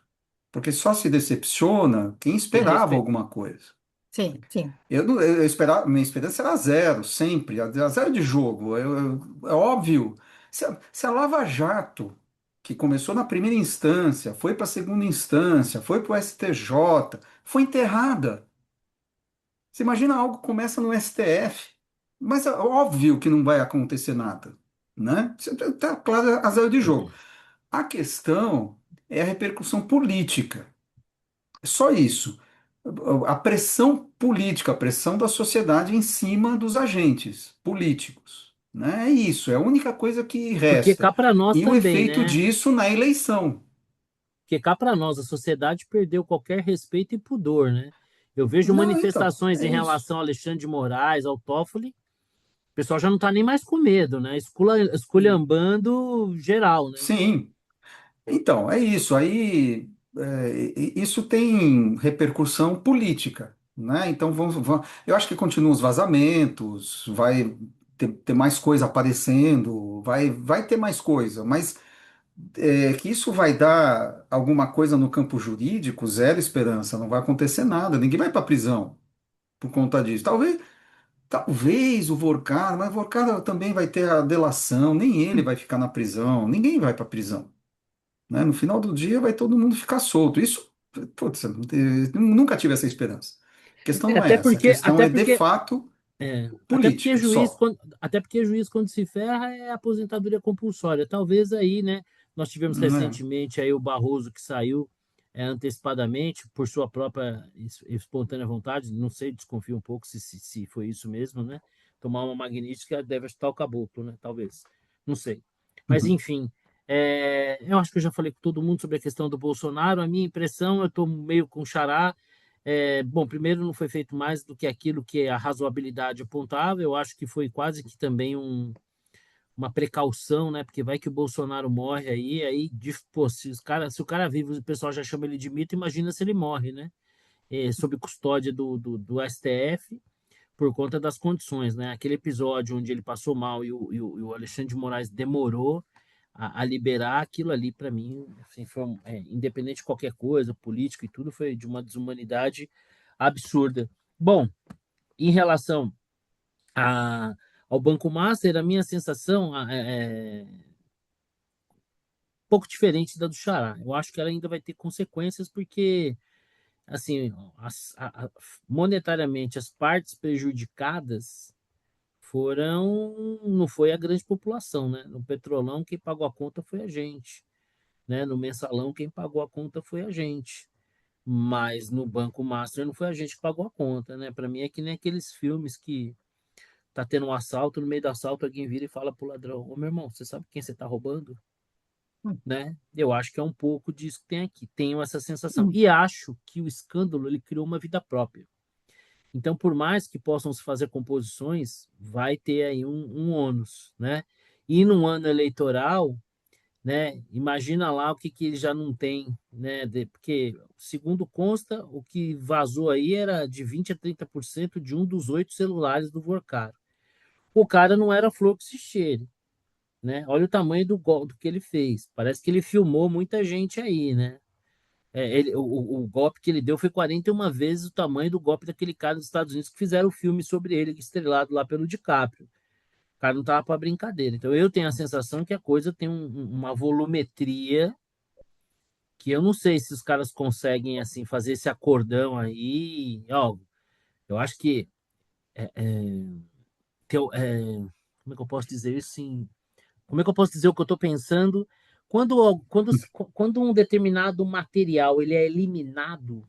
porque só se decepciona quem Quem esperava respeita. alguma coisa. Sim, sim. Eu esperava, minha esperança era zero, sempre, era zero de jogo. É óbvio. Se a Lava Jato, que começou na primeira instância, foi para a segunda instância, foi para o STJ, foi enterrada. Você imagina algo que começa no STF, mas é óbvio que não vai acontecer nada, né? Está claro, é zero de jogo. A questão é a repercussão política. É só isso. A pressão política, a pressão da sociedade em cima dos agentes políticos, né? É isso, é a única coisa que Porque resta. cá para nós E o também, efeito né? disso na eleição. Porque cá para nós a sociedade perdeu qualquer respeito e pudor, né? Eu vejo Não, então, manifestações é em isso. relação a Alexandre de Moraes, ao Toffoli, o pessoal já não está nem mais com medo, né? Esculhambando geral, né? Sim, então, é isso. Aí, isso tem repercussão política, né? Então, eu acho que continuam os vazamentos, vai ter mais coisa aparecendo, vai ter mais coisa, mas que isso vai dar alguma coisa no campo jurídico, zero esperança, não vai acontecer nada, ninguém vai para a prisão por conta disso. Talvez o Vorcar, mas o Vorcar também vai ter a delação, nem ele vai ficar na prisão, ninguém vai para a prisão, né? No final do dia vai todo mundo ficar solto. Isso, putz, eu nunca tive essa esperança. A questão É, não é essa, a questão até é de porque, fato até porque política, só. juiz quando se ferra é aposentadoria compulsória. Talvez aí, né? Nós tivemos Né? recentemente aí o Barroso que saiu antecipadamente por sua própria espontânea vontade. Não sei, desconfio um pouco se foi isso mesmo, né? Tomar uma magnífica deve estar o caboclo, né? Talvez. Não sei. Mas Uhum. enfim, eu acho que eu já falei com todo mundo sobre a questão do Bolsonaro. A minha impressão, eu estou meio com xará. Bom, primeiro não foi feito mais do que aquilo que a razoabilidade apontava. Eu acho que foi quase que também uma precaução, né? Porque vai que o Bolsonaro morre pô, se o cara vive, o pessoal já chama ele de mito, imagina se ele morre, né? Sob custódia do STF, por conta das condições, né? Aquele episódio onde ele passou mal e o Alexandre de Moraes demorou a liberar aquilo ali, para mim, assim, independente de qualquer coisa, político e tudo, foi de uma desumanidade absurda. Bom, em relação a, ao Banco Master, a minha sensação é um pouco diferente da do Xará. Eu acho que ela ainda vai ter consequências, porque, assim, monetariamente, as partes prejudicadas não foi a grande população, né? No Petrolão, quem pagou a conta foi a gente, né? No Mensalão, quem pagou a conta foi a gente. Mas no Banco Master não foi a gente que pagou a conta, né? Para mim é que nem aqueles filmes que tá tendo um assalto, no meio do assalto alguém vira e fala pro ladrão: Ô meu irmão, você sabe quem você tá roubando? Né? Eu acho que é um pouco disso que tem aqui. Tenho essa sensação. E acho que o escândalo ele criou uma vida própria. Então, por mais que possam se fazer composições, vai ter aí um ônus, né? E num ano eleitoral, né? Imagina lá o que, que ele já não tem, né? Porque, segundo consta, o que vazou aí era de 20 a 30% de um dos 8 celulares do Vorcaro. O cara não era flor que se cheire, né? Olha o tamanho do que ele fez. Parece que ele filmou muita gente aí, né? O golpe que ele deu foi 41 vezes o tamanho do golpe daquele cara dos Estados Unidos que fizeram o filme sobre ele, estrelado lá pelo DiCaprio. O cara não tava para brincadeira. Então eu tenho a sensação que a coisa tem uma volumetria que eu não sei se os caras conseguem assim fazer esse acordão aí. Ó, eu acho que como é que eu posso dizer isso assim? Como é que eu posso dizer o que eu estou pensando? Quando um determinado material ele é eliminado,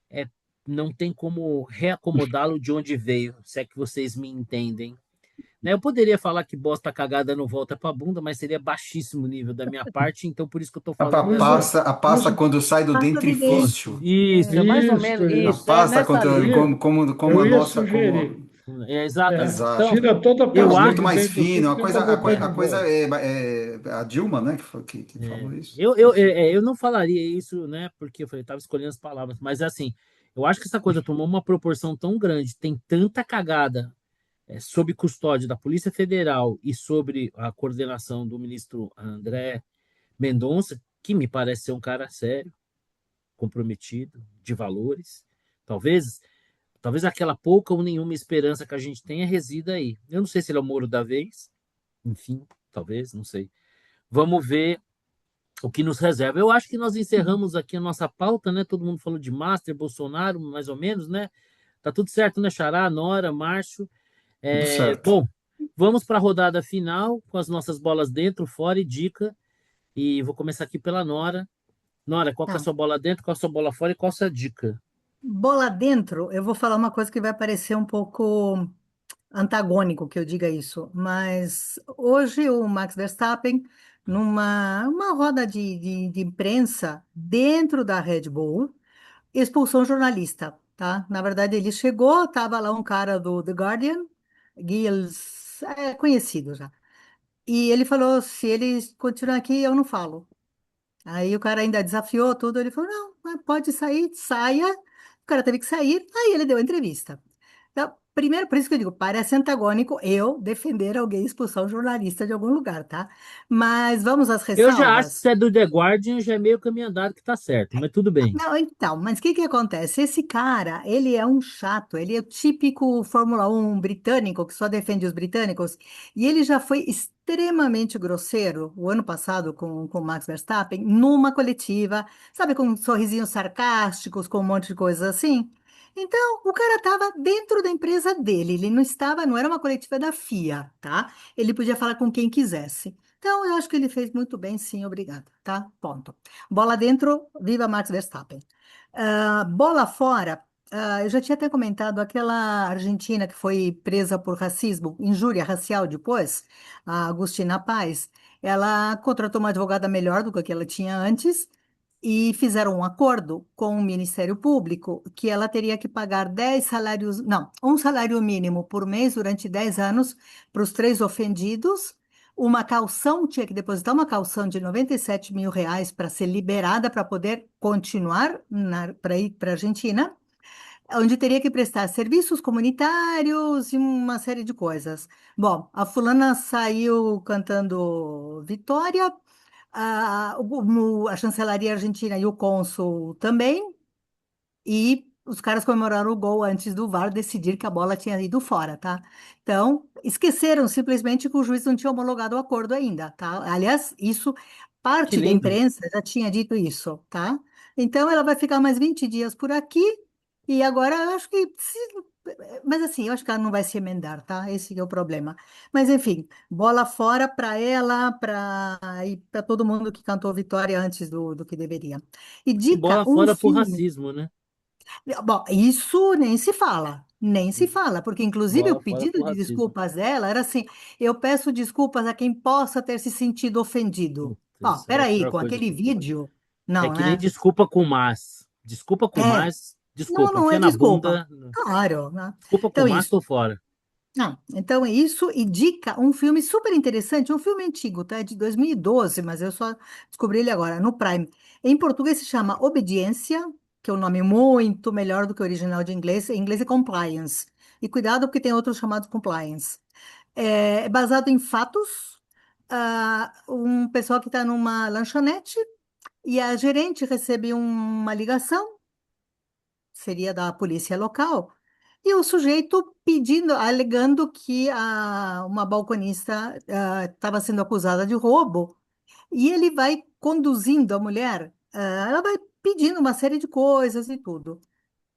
é, não tem como reacomodá-lo de onde veio, se é que vocês me entendem. Né? Eu poderia falar que bosta cagada não volta para a bunda, mas seria baixíssimo nível da minha parte, então por isso que eu estou A, falando pa- Mas, dessa. é, pasta, a mas pasta quando sai do Pasta de dente. dentrifrício. Isso, é mais ou isso, menos A isso, isso. é pasta nessa quando, linha. como Eu a ia nossa, sugerir. É, exatamente. Então, exato. Tira toda a eu pasta Muito de acho. mais dentro do fino. tubo A e tenta coisa, botar de a coisa volta. é a Dilma, né, que falou isso. Enfim. Eu não falaria isso, né? Porque eu falei, estava escolhendo as palavras, mas assim, eu acho que essa coisa tomou uma proporção tão grande, tem tanta cagada sob custódia da Polícia Federal e sobre a coordenação do ministro André Mendonça, que me parece ser um cara sério, comprometido, de valores. Talvez, talvez aquela pouca ou nenhuma esperança que a gente tenha resida aí. Eu não sei se ele é o Moro da vez, enfim, talvez, não sei. Vamos ver o que nos reserva. Eu acho que nós encerramos aqui a nossa pauta, né? Todo mundo falou de Master, Bolsonaro, mais ou menos, né? Tá tudo certo, né, Xará, Nora, Márcio? Tudo certo. Bom, vamos para a rodada final com as nossas bolas dentro, fora e dica. E vou começar aqui pela Nora. Nora, qual que é a Tá. sua bola dentro, qual a sua bola fora e qual a sua dica? Bola dentro, eu vou falar uma coisa que vai parecer um pouco antagônico que eu diga isso, mas hoje o Max Verstappen, numa uma roda de imprensa dentro da Red Bull, expulsou um jornalista, tá? Na verdade, ele chegou, estava lá um cara do The Guardian, Giles, é conhecido já, e ele falou, se ele continuar aqui, eu não falo. Aí o cara ainda desafiou tudo, ele falou, não, pode sair, saia. O cara teve que sair, aí ele deu a entrevista. Então, primeiro, por isso que eu digo, parece antagônico eu defender alguém expulsar um jornalista de algum lugar, tá? Mas vamos às Eu já acho que ressalvas. se é do The Guardian, já é meio caminho andado que tá certo, mas tudo bem. Não, então, mas o que que acontece? Esse cara, ele é um chato, ele é o típico Fórmula 1 britânico, que só defende os britânicos, e ele já foi extremamente grosseiro o ano passado com o Max Verstappen, numa coletiva, sabe, com sorrisinhos sarcásticos, com um monte de coisas assim. Então, o cara estava dentro da empresa dele, ele não estava, não era uma coletiva da FIA, tá? Ele podia falar com quem quisesse. Então, eu acho que ele fez muito bem, sim, obrigada, tá? Ponto. Bola dentro, viva Max Verstappen. Bola fora, eu já tinha até comentado aquela argentina que foi presa por racismo, injúria racial depois, a Agustina Paz. Ela contratou uma advogada melhor do que a que ela tinha antes e fizeram um acordo com o Ministério Público que ela teria que pagar 10 salários, não, um salário mínimo por mês durante 10 anos para os três ofendidos, uma calção, tinha que depositar uma calção de R$ 97.000 para ser liberada para poder continuar para ir para a Argentina, onde teria que prestar serviços comunitários e uma série de coisas. Bom, a fulana saiu cantando Vitória, a chancelaria argentina e o cônsul também, e os caras comemoraram o gol antes do VAR decidir que a bola tinha ido fora, tá? Então, esqueceram simplesmente que o juiz não tinha homologado o acordo ainda, tá? Aliás, isso, Que parte da lindo. imprensa já tinha dito isso, tá? Então, ela vai ficar mais 20 dias por aqui, e agora eu acho que. Mas assim, eu acho que ela não vai se emendar, tá? Esse que é o problema. Mas enfim, bola fora para ela, para todo mundo que cantou vitória antes do que deveria. E E dica, bola um fora por filme. racismo, né? Bom, isso nem se fala. nem se fala, porque inclusive o Bola fora pedido pro de racismo. desculpas dela era assim: eu peço desculpas a quem possa ter se sentido ofendido. Puta, Ó, isso é a peraí, pior com coisa aquele que tem. vídeo, É não, que nem né? desculpa com mas. Desculpa com É, mais, não, desculpa. não é Enfia na desculpa. bunda. Claro, né? Desculpa com Então, mais, isso. tô fora. Não, então é isso, e dica, um filme super interessante, um filme antigo, tá? É de 2012, mas eu só descobri ele agora, no Prime. Em português se chama Obediência, que é um nome muito melhor do que o original de inglês. Em inglês é Compliance. E cuidado, porque tem outros chamados Compliance. É baseado em fatos. Um pessoal que está numa lanchonete e a gerente recebe uma ligação, seria da polícia local, e o sujeito pedindo, alegando que uma balconista estava sendo acusada de roubo, e ele vai conduzindo a mulher, ela vai pedindo uma série de coisas e tudo.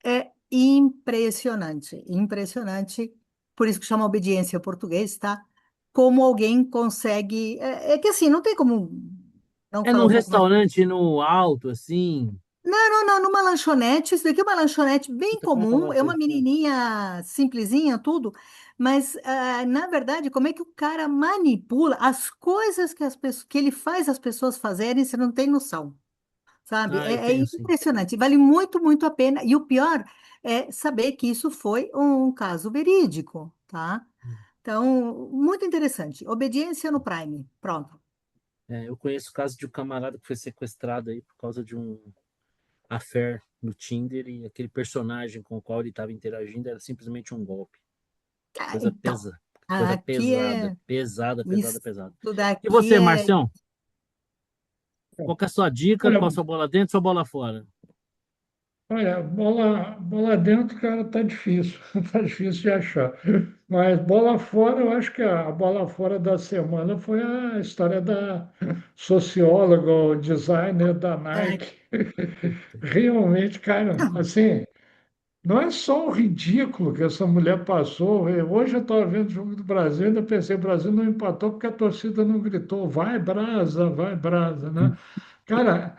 É impressionante, impressionante, por isso que chama obediência em português, tá? Como alguém consegue. É que assim, não tem como não É falar num um pouco mais. restaurante no alto, assim. Não, não, não, numa lanchonete. Isso daqui é uma lanchonete bem Puta, como é que é o comum, nome é uma desse filme? menininha simplesinha, tudo, mas na verdade, como é que o cara manipula as coisas que, que ele faz as pessoas fazerem, você não tem noção, sabe? Ah, eu É tenho sim. impressionante, vale muito, muito a pena. E o pior é saber que isso foi um caso verídico, tá? Então, muito interessante. Obediência no Prime. Pronto. É, eu conheço o caso de um camarada que foi sequestrado aí por causa de um affair no Tinder e aquele personagem com o qual ele estava interagindo era simplesmente um golpe. Coisa Então, pesa, coisa aqui pesada, é. pesada, pesada, Isso pesada. E daqui você, é. Marcião? Qual que é a sua dica? Olha, Qual a sua bola dentro, sua bola fora? olha, bola dentro, cara, tá difícil, tá difícil de achar. Mas bola fora, eu acho que a bola fora da semana foi a história da socióloga, ou designer da É, Nike. Puta, Realmente, cara, não, assim, não é só o ridículo que essa mulher passou. Hoje eu estava vendo o jogo do Brasil, ainda pensei, o Brasil não empatou porque a torcida não gritou, vai Brasa, né? Cara,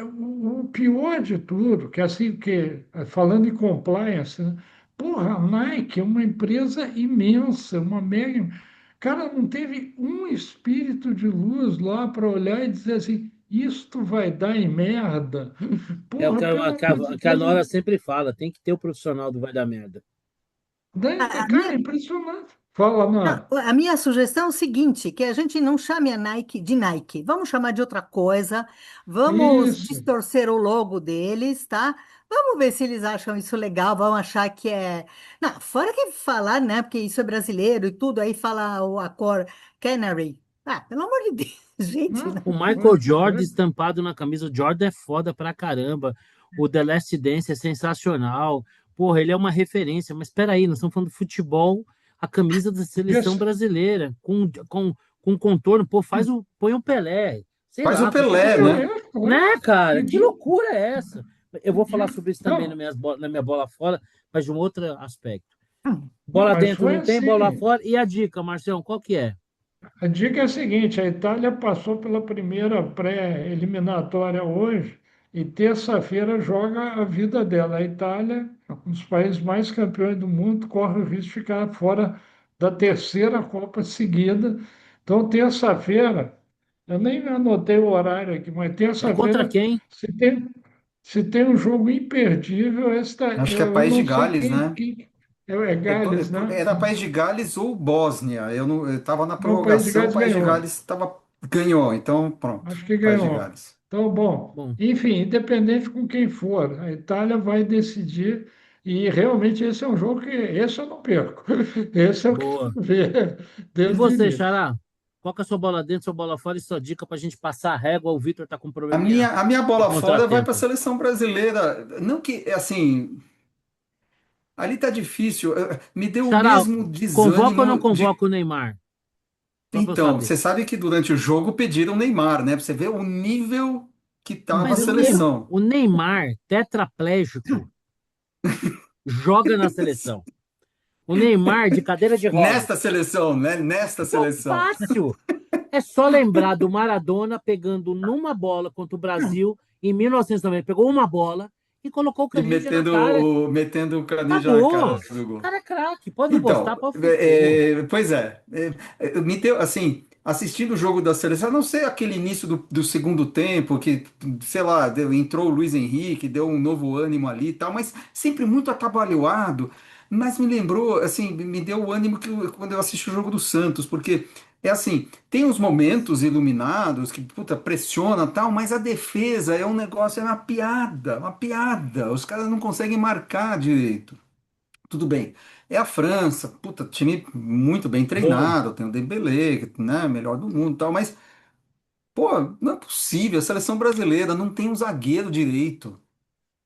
o pior de tudo, que é assim, que falando em compliance, né? Porra, a Nike é uma empresa imensa, uma mega. Cara, não teve um espírito de luz lá para olhar e dizer assim, isto vai dar em merda. é o Porra, que pelo amor de a Deus, Nora sempre fala, tem que ter o profissional do vai dar merda. a cara, minha, impressionante. Fala, não, Nara. a minha sugestão é o seguinte, que a gente não chame a Nike de Nike, vamos chamar de outra coisa, vamos Isso. distorcer o logo deles, tá? Vamos ver se eles acham isso legal, vão achar que é... Não, fora que falar, né, porque isso é brasileiro e tudo, aí fala a cor Canary. Ah, pelo amor de Deus, gente, Não, né? O Michael Jordan estampado na camisa, o Jordan é foda pra caramba. O The Last Dance é sensacional. Porra, ele é uma referência, mas espera aí, nós estamos falando de futebol, a camisa da seleção Podia brasileira, com contorno, pô, põe um Pelé, sei Faz o lá, qualquer Pelé, pessoa. né? ser, claro. Né, cara? Que Podia, loucura é essa? Eu vou falar podia. sobre isso também Não, na minha bola fora, mas de um outro aspecto. não, Bola mas dentro foi não tem, bola assim. fora. E a dica, Marcião, qual que é? A dica é a seguinte: a Itália passou pela primeira pré-eliminatória hoje e terça-feira joga a vida dela. A Itália, um dos países mais campeões do mundo, corre o risco de ficar fora da terceira Copa seguida. Então, terça-feira, eu nem anotei o horário aqui, mas É contra terça-feira, quem? se tem, se tem um jogo imperdível, Acho que é eu País de não sei Gales, né? é Gales, né? Era País de Gales ou Bósnia. Eu não, estava na Não, o País de prorrogação, o Gales País de ganhou. Gales ganhou. Então, pronto. Acho que País de ganhou. Gales. Então, bom, Bom, enfim, independente com quem for, a Itália vai decidir. E realmente esse é um jogo que esse eu não perco. Esse eu boa. quero ver E desde o você, início. Xará? Qual que é a sua bola dentro, sua bola fora e sua dica para a gente passar a régua? O Vitor tá com um probleminha A minha de bola fora vai para a contratempo. seleção brasileira. Não que, assim, ali tá difícil. Me deu o Xará, mesmo convoca ou não desânimo de. convoca o Neymar? Só para eu Então, saber. você sabe que durante o jogo pediram Neymar, né? Pra você ver o nível que tava a Mas seleção. O Neymar, tetraplégico, joga na seleção. O Neymar, de cadeira de rodas. Nesta seleção, né? Nesta Pô, seleção. fácil. É só lembrar do Maradona pegando numa bola contra o Brasil em 1990. Pegou uma bola e colocou o E Canija na cara. metendo o Canija na cara Acabou. do O gol. cara é craque. Pode não gostar, Então, pode for. pois é, me deu assim, assistindo o jogo da seleção, a não sei aquele início do segundo tempo, que, sei lá, entrou o Luiz Henrique, deu um novo ânimo ali e tal, mas sempre muito atabalhoado, mas me lembrou, assim, me deu o ânimo quando eu assisti o jogo do Santos, porque é assim, tem uns momentos iluminados que, puta, pressiona e tal, mas a defesa é um negócio, é uma piada, os caras não conseguem marcar direito. Tudo bem. É a França, puta, time muito bem Bom, treinado, tem o Dembélé, né, melhor do mundo e tal, mas, pô, não é possível, a seleção brasileira não tem um zagueiro direito,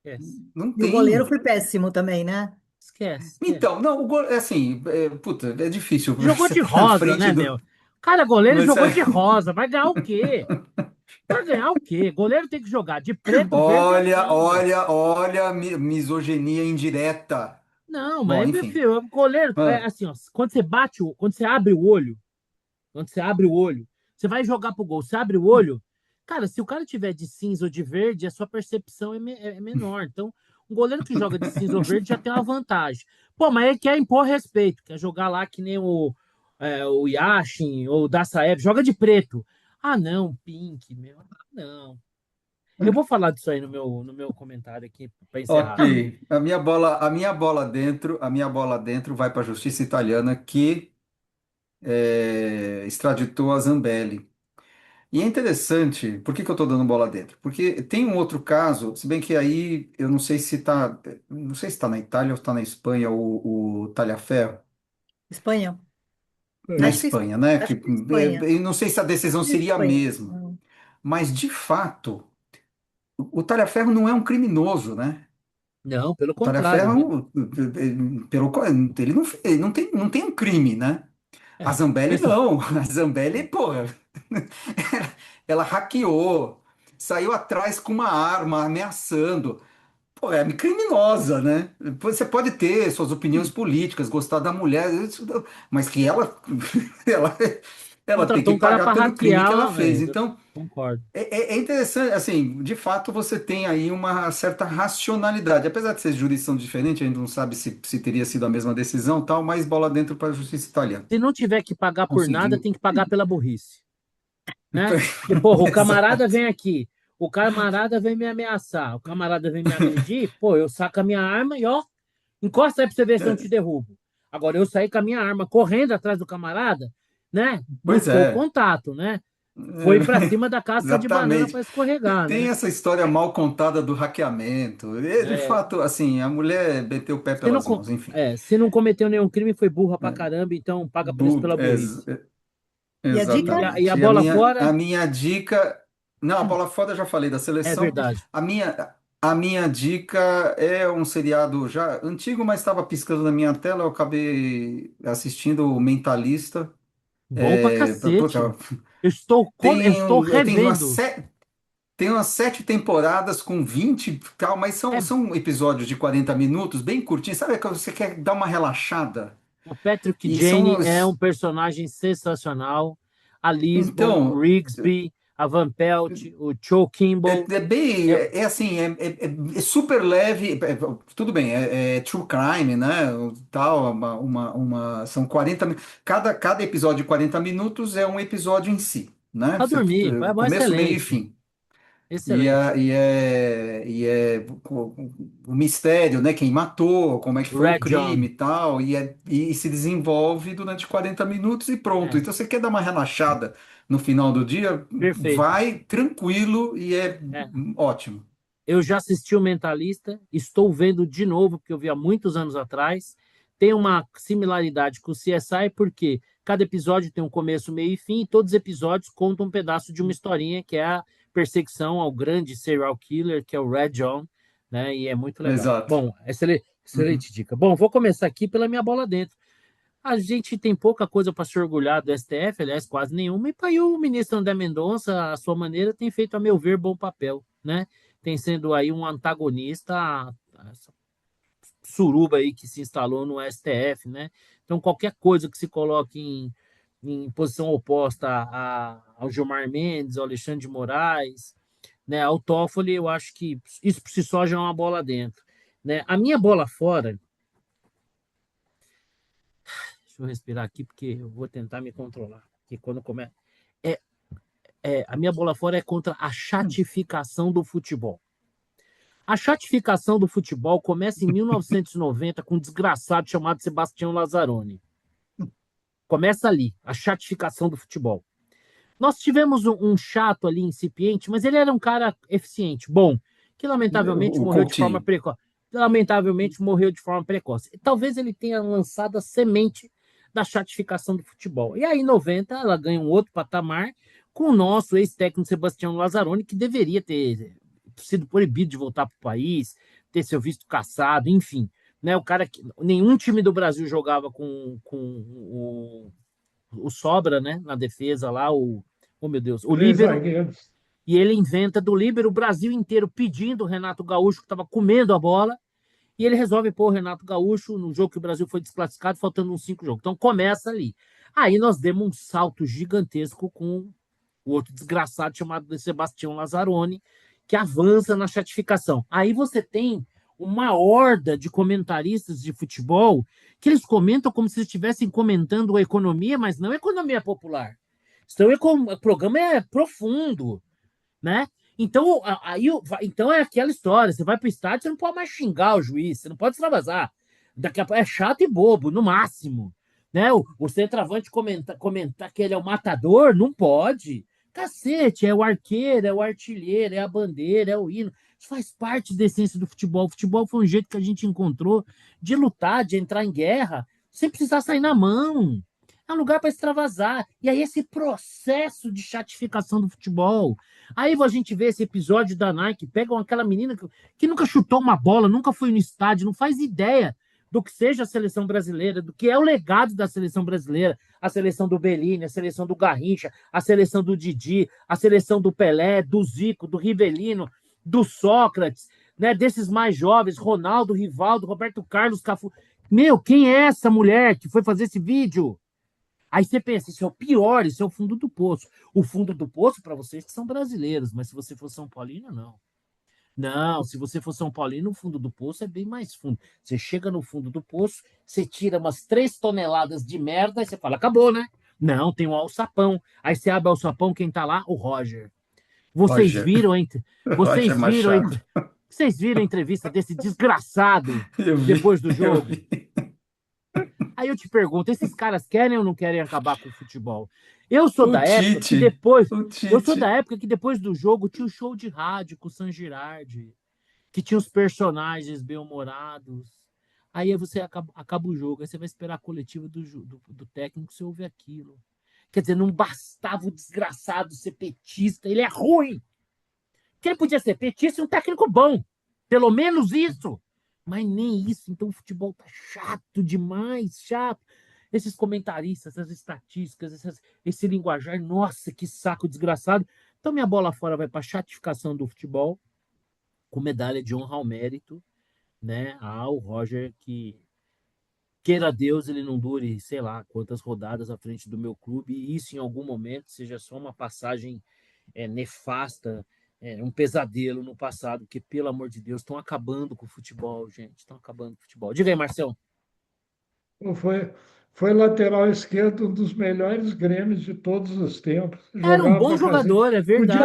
esquece. não E o goleiro tem. foi péssimo também, né? Esquece, esquece. Então, não, o gol, é assim, puta, é difícil Jogou você de tá na rosa, frente né, do... meu? Cara, goleiro Mas, jogou de rosa. Vai ganhar o quê? Vai ganhar o quê? Goleiro tem que jogar de preto, verde e amarelo. olha, a misoginia indireta. Não, Bom, mas, meu enfim. filho, o goleiro é Ah, assim, ó. Quando você abre o olho, quando você abre o olho, você vai jogar pro gol, você abre o olho, cara, se o cara tiver de cinza ou de verde, a sua percepção é menor. Então, um goleiro que joga de cinza ou verde já tem uma vantagem. Pô, mas ele quer impor respeito, quer jogar lá que nem o Yashin ou o Dassaev, joga de preto. Ah, não, Pink, meu, não. Eu vou falar disso aí no meu comentário aqui para encerrar. ok, a minha bola dentro vai para a justiça italiana que extraditou a Zambelli. E é interessante, por que que eu estou dando bola dentro? Porque tem um outro caso, se bem que aí eu não sei se está na Itália ou está na Espanha o Talhaferro, Espanha. na Acho que, Espanha, né? acho que Espanha. Eu não sei se a decisão seria a Espanha. mesma, mas de fato, o Talhaferro não é um criminoso, né? Não, pelo O Talhaferro, contrário, né? ele não tem um crime, né? A É, Zambelli pessoal, não. A Zambelli, porra, ela hackeou, saiu atrás com uma arma, ameaçando. Pô, é criminosa, né? Você pode ter suas opiniões políticas, gostar da mulher, mas que ela, ela, ela tem que contratou um cara pagar para pelo crime que ela hackear, fez. Então, concordo. é interessante, assim, de fato você tem aí uma certa racionalidade. Apesar de ser jurisdição diferente, a gente não sabe se teria sido a mesma decisão, tal, mas bola dentro para a justiça italiana. Se não tiver que pagar por nada, Conseguiu. tem que pagar pela burrice, né? Porque, porra, o camarada Exato. vem aqui, o camarada vem me ameaçar, o camarada vem me agredir, pô, eu saco a minha arma e ó, encosta aí pra você ver se eu não te derrubo. Agora, eu saí com a minha arma correndo atrás do camarada, né? Pois Buscou o é. contato, né? Foi pra cima da casca de banana Exatamente. para escorregar, Tem né? essa história mal contada do hackeamento. De É, fato, assim, a mulher meteu o pé se não, pelas mãos, enfim. se não cometeu nenhum crime, foi burra pra caramba, então paga preço Bu- pela ex- burrice. E a dica? E a exatamente. E a bola minha, fora a minha dica. Não, a bola fora eu já falei da é seleção. verdade. A minha dica é um seriado já antigo, mas estava piscando na minha tela. Eu acabei assistindo o Mentalista. Bom pra cacete. Puta, Eu estou tem umas revendo. Tem umas 7 temporadas com 20 e tal, mas são, É, são episódios de 40 minutos, bem curtinhos. Sabe que você quer dar uma relaxada? o Patrick E são Jane é um os. personagem sensacional. A Lisbon, o Então, Rigsby, a Van Pelt, o Joe Kimball. é bem. É, É assim, é super leve. Tudo bem, é true crime, né? Tal, são 40. Cada episódio de 40 minutos é um episódio em si, né? pra dormir. É bom, Começo, meio e excelente. fim. E, Excelente. a, e, é, e é o mistério, né? Quem matou, como é que foi o Red crime John. e tal, e se desenvolve durante 40 minutos e pronto. É, Então, você quer dar uma relaxada no final do dia, perfeito. vai tranquilo e é É. ótimo. Eu já assisti o Mentalista, estou vendo de novo, porque eu vi há muitos anos atrás. Tem uma similaridade com o CSI, porque cada episódio tem um começo, meio e fim, e todos os episódios contam um pedaço de uma historinha, que é a perseguição ao grande serial killer, que é o Red John, né? E é muito legal. Exato. Bom, excelente, Uhum. excelente dica. Bom, vou começar aqui pela minha bola dentro. A gente tem pouca coisa para se orgulhar do STF, aliás, quase nenhuma, e aí o ministro André Mendonça, à sua maneira, tem feito, a meu ver, bom papel, né? Tem sendo aí um antagonista a essa suruba aí que se instalou no STF, né? Então, qualquer coisa que se coloque em posição oposta ao Gilmar Mendes, ao Alexandre de Moraes, né? Ao Toffoli, eu acho que isso por si só já é uma bola dentro, né? A minha bola fora, deixa eu respirar aqui porque eu vou tentar me controlar, porque quando começa é, a minha bola fora é contra a chatificação do futebol. A chatificação do futebol começa em 1990 com um desgraçado chamado Sebastião Lazzaroni. Começa ali, a chatificação do futebol. Nós tivemos um chato ali, incipiente, mas ele era um cara eficiente, bom, que lamentavelmente O morreu de forma Coutinho. precoce. Lamentavelmente morreu de forma precoce. Talvez ele tenha lançado a semente da chatificação do futebol. E aí, em 90, ela ganha um outro patamar com o nosso ex-técnico Sebastião Lazzaroni, que deveria ter sido proibido de voltar para o país, ter seu visto cassado, enfim. Né, o cara que nenhum time do Brasil jogava com o Sobra, né, na defesa lá, oh meu Deus, o Três líbero, zagueiros. e ele inventa do líbero o Brasil inteiro pedindo o Renato Gaúcho, que estava comendo a bola, e ele resolve pôr o Renato Gaúcho no jogo que o Brasil foi desclassificado, faltando uns 5 jogos. Então começa ali. Aí nós demos um salto gigantesco com o outro desgraçado chamado de Sebastião Lazzaroni, que avança na chatificação. Aí você tem uma horda de comentaristas de futebol que eles comentam como se estivessem comentando a economia, mas não a economia popular. Então, o programa é profundo, né? Então, então é aquela história: você vai para o estádio, você não pode mais xingar o juiz, você não pode extravasar. Daqui a pouco é chato e bobo, no máximo. Né? O centroavante comentar que ele é o matador, não pode. Cacete, é o arqueiro, é o artilheiro, é a bandeira, é o hino. Isso faz parte da essência do futebol. O futebol foi um jeito que a gente encontrou de lutar, de entrar em guerra, sem precisar sair na mão. É um lugar para extravasar. E aí, esse processo de chatificação do futebol. Aí a gente vê esse episódio da Nike, pegam aquela menina que nunca chutou uma bola, nunca foi no estádio, não faz ideia do que seja a seleção brasileira, do que é o legado da seleção brasileira, a seleção do Bellini, a seleção do Garrincha, a seleção do Didi, a seleção do Pelé, do Zico, do Rivelino, do Sócrates, né, desses mais jovens, Ronaldo, Rivaldo, Roberto Carlos, Cafu. Meu, quem é essa mulher que foi fazer esse vídeo? Aí você pensa, isso é o pior, isso é o fundo do poço. O fundo do poço para vocês que são brasileiros, mas se você for São Paulino, não. Não, se você for São Paulino, o fundo do poço é bem mais fundo. Você chega no fundo do poço, você tira umas 3 toneladas de merda e você fala, acabou, né? Não, tem um alçapão. Aí você abre o alçapão, quem tá lá? O Roger. Vocês Roger. viram, Roger vocês viram, Machado. vocês viram a entrevista desse desgraçado Eu vi, depois do eu jogo? vi. Aí eu te pergunto, esses caras querem ou não querem acabar com o futebol? Eu sou O da época que Tite, depois, o eu sou da Tite. época que depois do jogo tinha o show de rádio com o San Girardi, que tinha os personagens bem-humorados. Aí você acaba o jogo, aí você vai esperar a coletiva do técnico, você ouve aquilo. Quer dizer, não bastava o desgraçado ser petista, ele é ruim. Que ele podia ser petista e um técnico bom. Pelo menos isso. Mas nem isso. Então o futebol tá chato demais, chato. Esses comentaristas, essas estatísticas, esse linguajar, nossa, que saco desgraçado. Então minha bola fora vai para a chatificação do futebol, com medalha de honra ao mérito, né? Ao Roger, que queira Deus ele não dure, sei lá, quantas rodadas à frente do meu clube, e isso em algum momento seja só uma passagem nefasta, um pesadelo no passado, que, pelo amor de Deus, estão acabando com o futebol, gente. Estão acabando com o futebol. Diga aí, Marcelo. Foi lateral esquerdo, um dos melhores Grêmios de todos os tempos. Era um Jogava bom pra cacete. jogador, é verdade.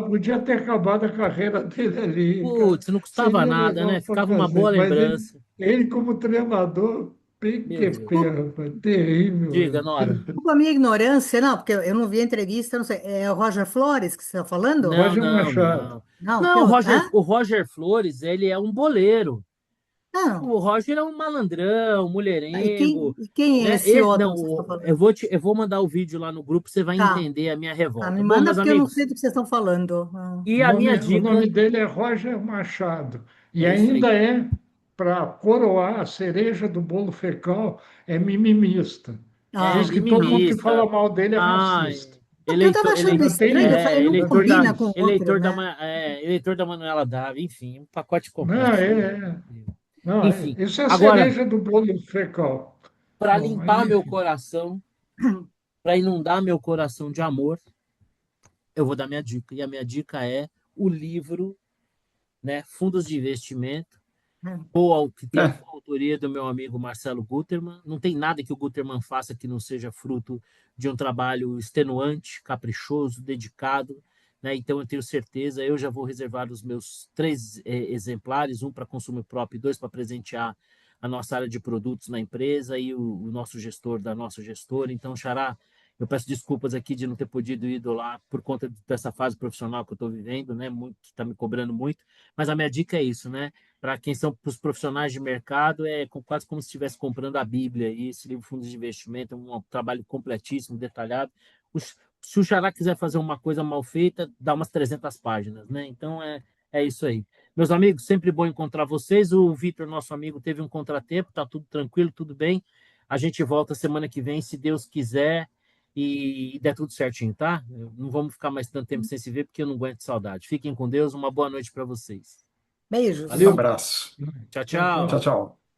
Podia ter acabado a carreira dele ali, cara. Putz, não custava Seria nada, né? legal pra Ficava uma boa cacete. Mas lembrança. ele como treinador, Meu PQP, Deus. rapaz, terrível, Diga, meu. Nora. Desculpa a minha ignorância, não, porque eu não vi a entrevista, não sei. É o Roger Flores que você está falando? Não, Roger não, Machado. não. Não, que Não, outro? Hã? O Roger Flores, ele é um boleiro. Não. O Roger é um malandrão, mulherengo, E quem é né? esse outro Não, que vocês estão eu falando? eu vou mandar o vídeo lá no grupo, você vai Tá, entender a minha tá, revolta. me Bom, manda meus porque eu não sei amigos, do que vocês estão falando. Ah. e a minha O dica nome dele é Roger Machado. E é isso aí. ainda para coroar a cereja do bolo fecal, é mimimista. É Diz Ah, que todo mundo que fala mimimista. mal dele é Ai, racista. porque eu estava achando Já tem estranho, eu isso, falei, não já tem combina com isso. o outro, né? Eleitor da Manuela Dávila, enfim, um pacote Não, completo. não, Enfim, isso é a agora, cereja do bolo fecal. para Bom, limpar aí, meu enfim. coração, para inundar meu coração de amor, eu vou dar minha dica. E a minha dica é o livro, né, Fundos de Investimento, Hum. que tem a É, autoria do meu amigo Marcelo Guterman. Não tem nada que o Guterman faça que não seja fruto de um trabalho extenuante, caprichoso, dedicado, né? Então, eu tenho certeza, eu já vou reservar os meus 3 exemplares, um para consumo próprio e 2 para presentear a nossa área de produtos na empresa e o nosso gestor da nossa gestora. Então, Xará, eu peço desculpas aqui de não ter podido ir lá por conta dessa fase profissional que eu estou vivendo, né? Muito, está me cobrando muito, mas a minha dica é isso, né? Para quem são os profissionais de mercado, é quase como se estivesse comprando a Bíblia. E esse livro Fundos de Investimento é um trabalho completíssimo, detalhado. Se o Xará quiser fazer uma coisa mal feita, dá umas 300 páginas, né? Então, é isso aí. Meus amigos, sempre bom encontrar vocês. O Vitor, nosso amigo, teve um contratempo, tá tudo tranquilo, tudo bem. A gente volta semana que vem, se Deus quiser, e der tudo certinho, tá? Não vamos ficar mais tanto tempo sem se ver, porque eu não aguento saudade. Fiquem com Deus, uma boa noite para vocês. Beijos. Valeu, abraço. tchau, Tchau, Tchau, tchau. tchau. tchau.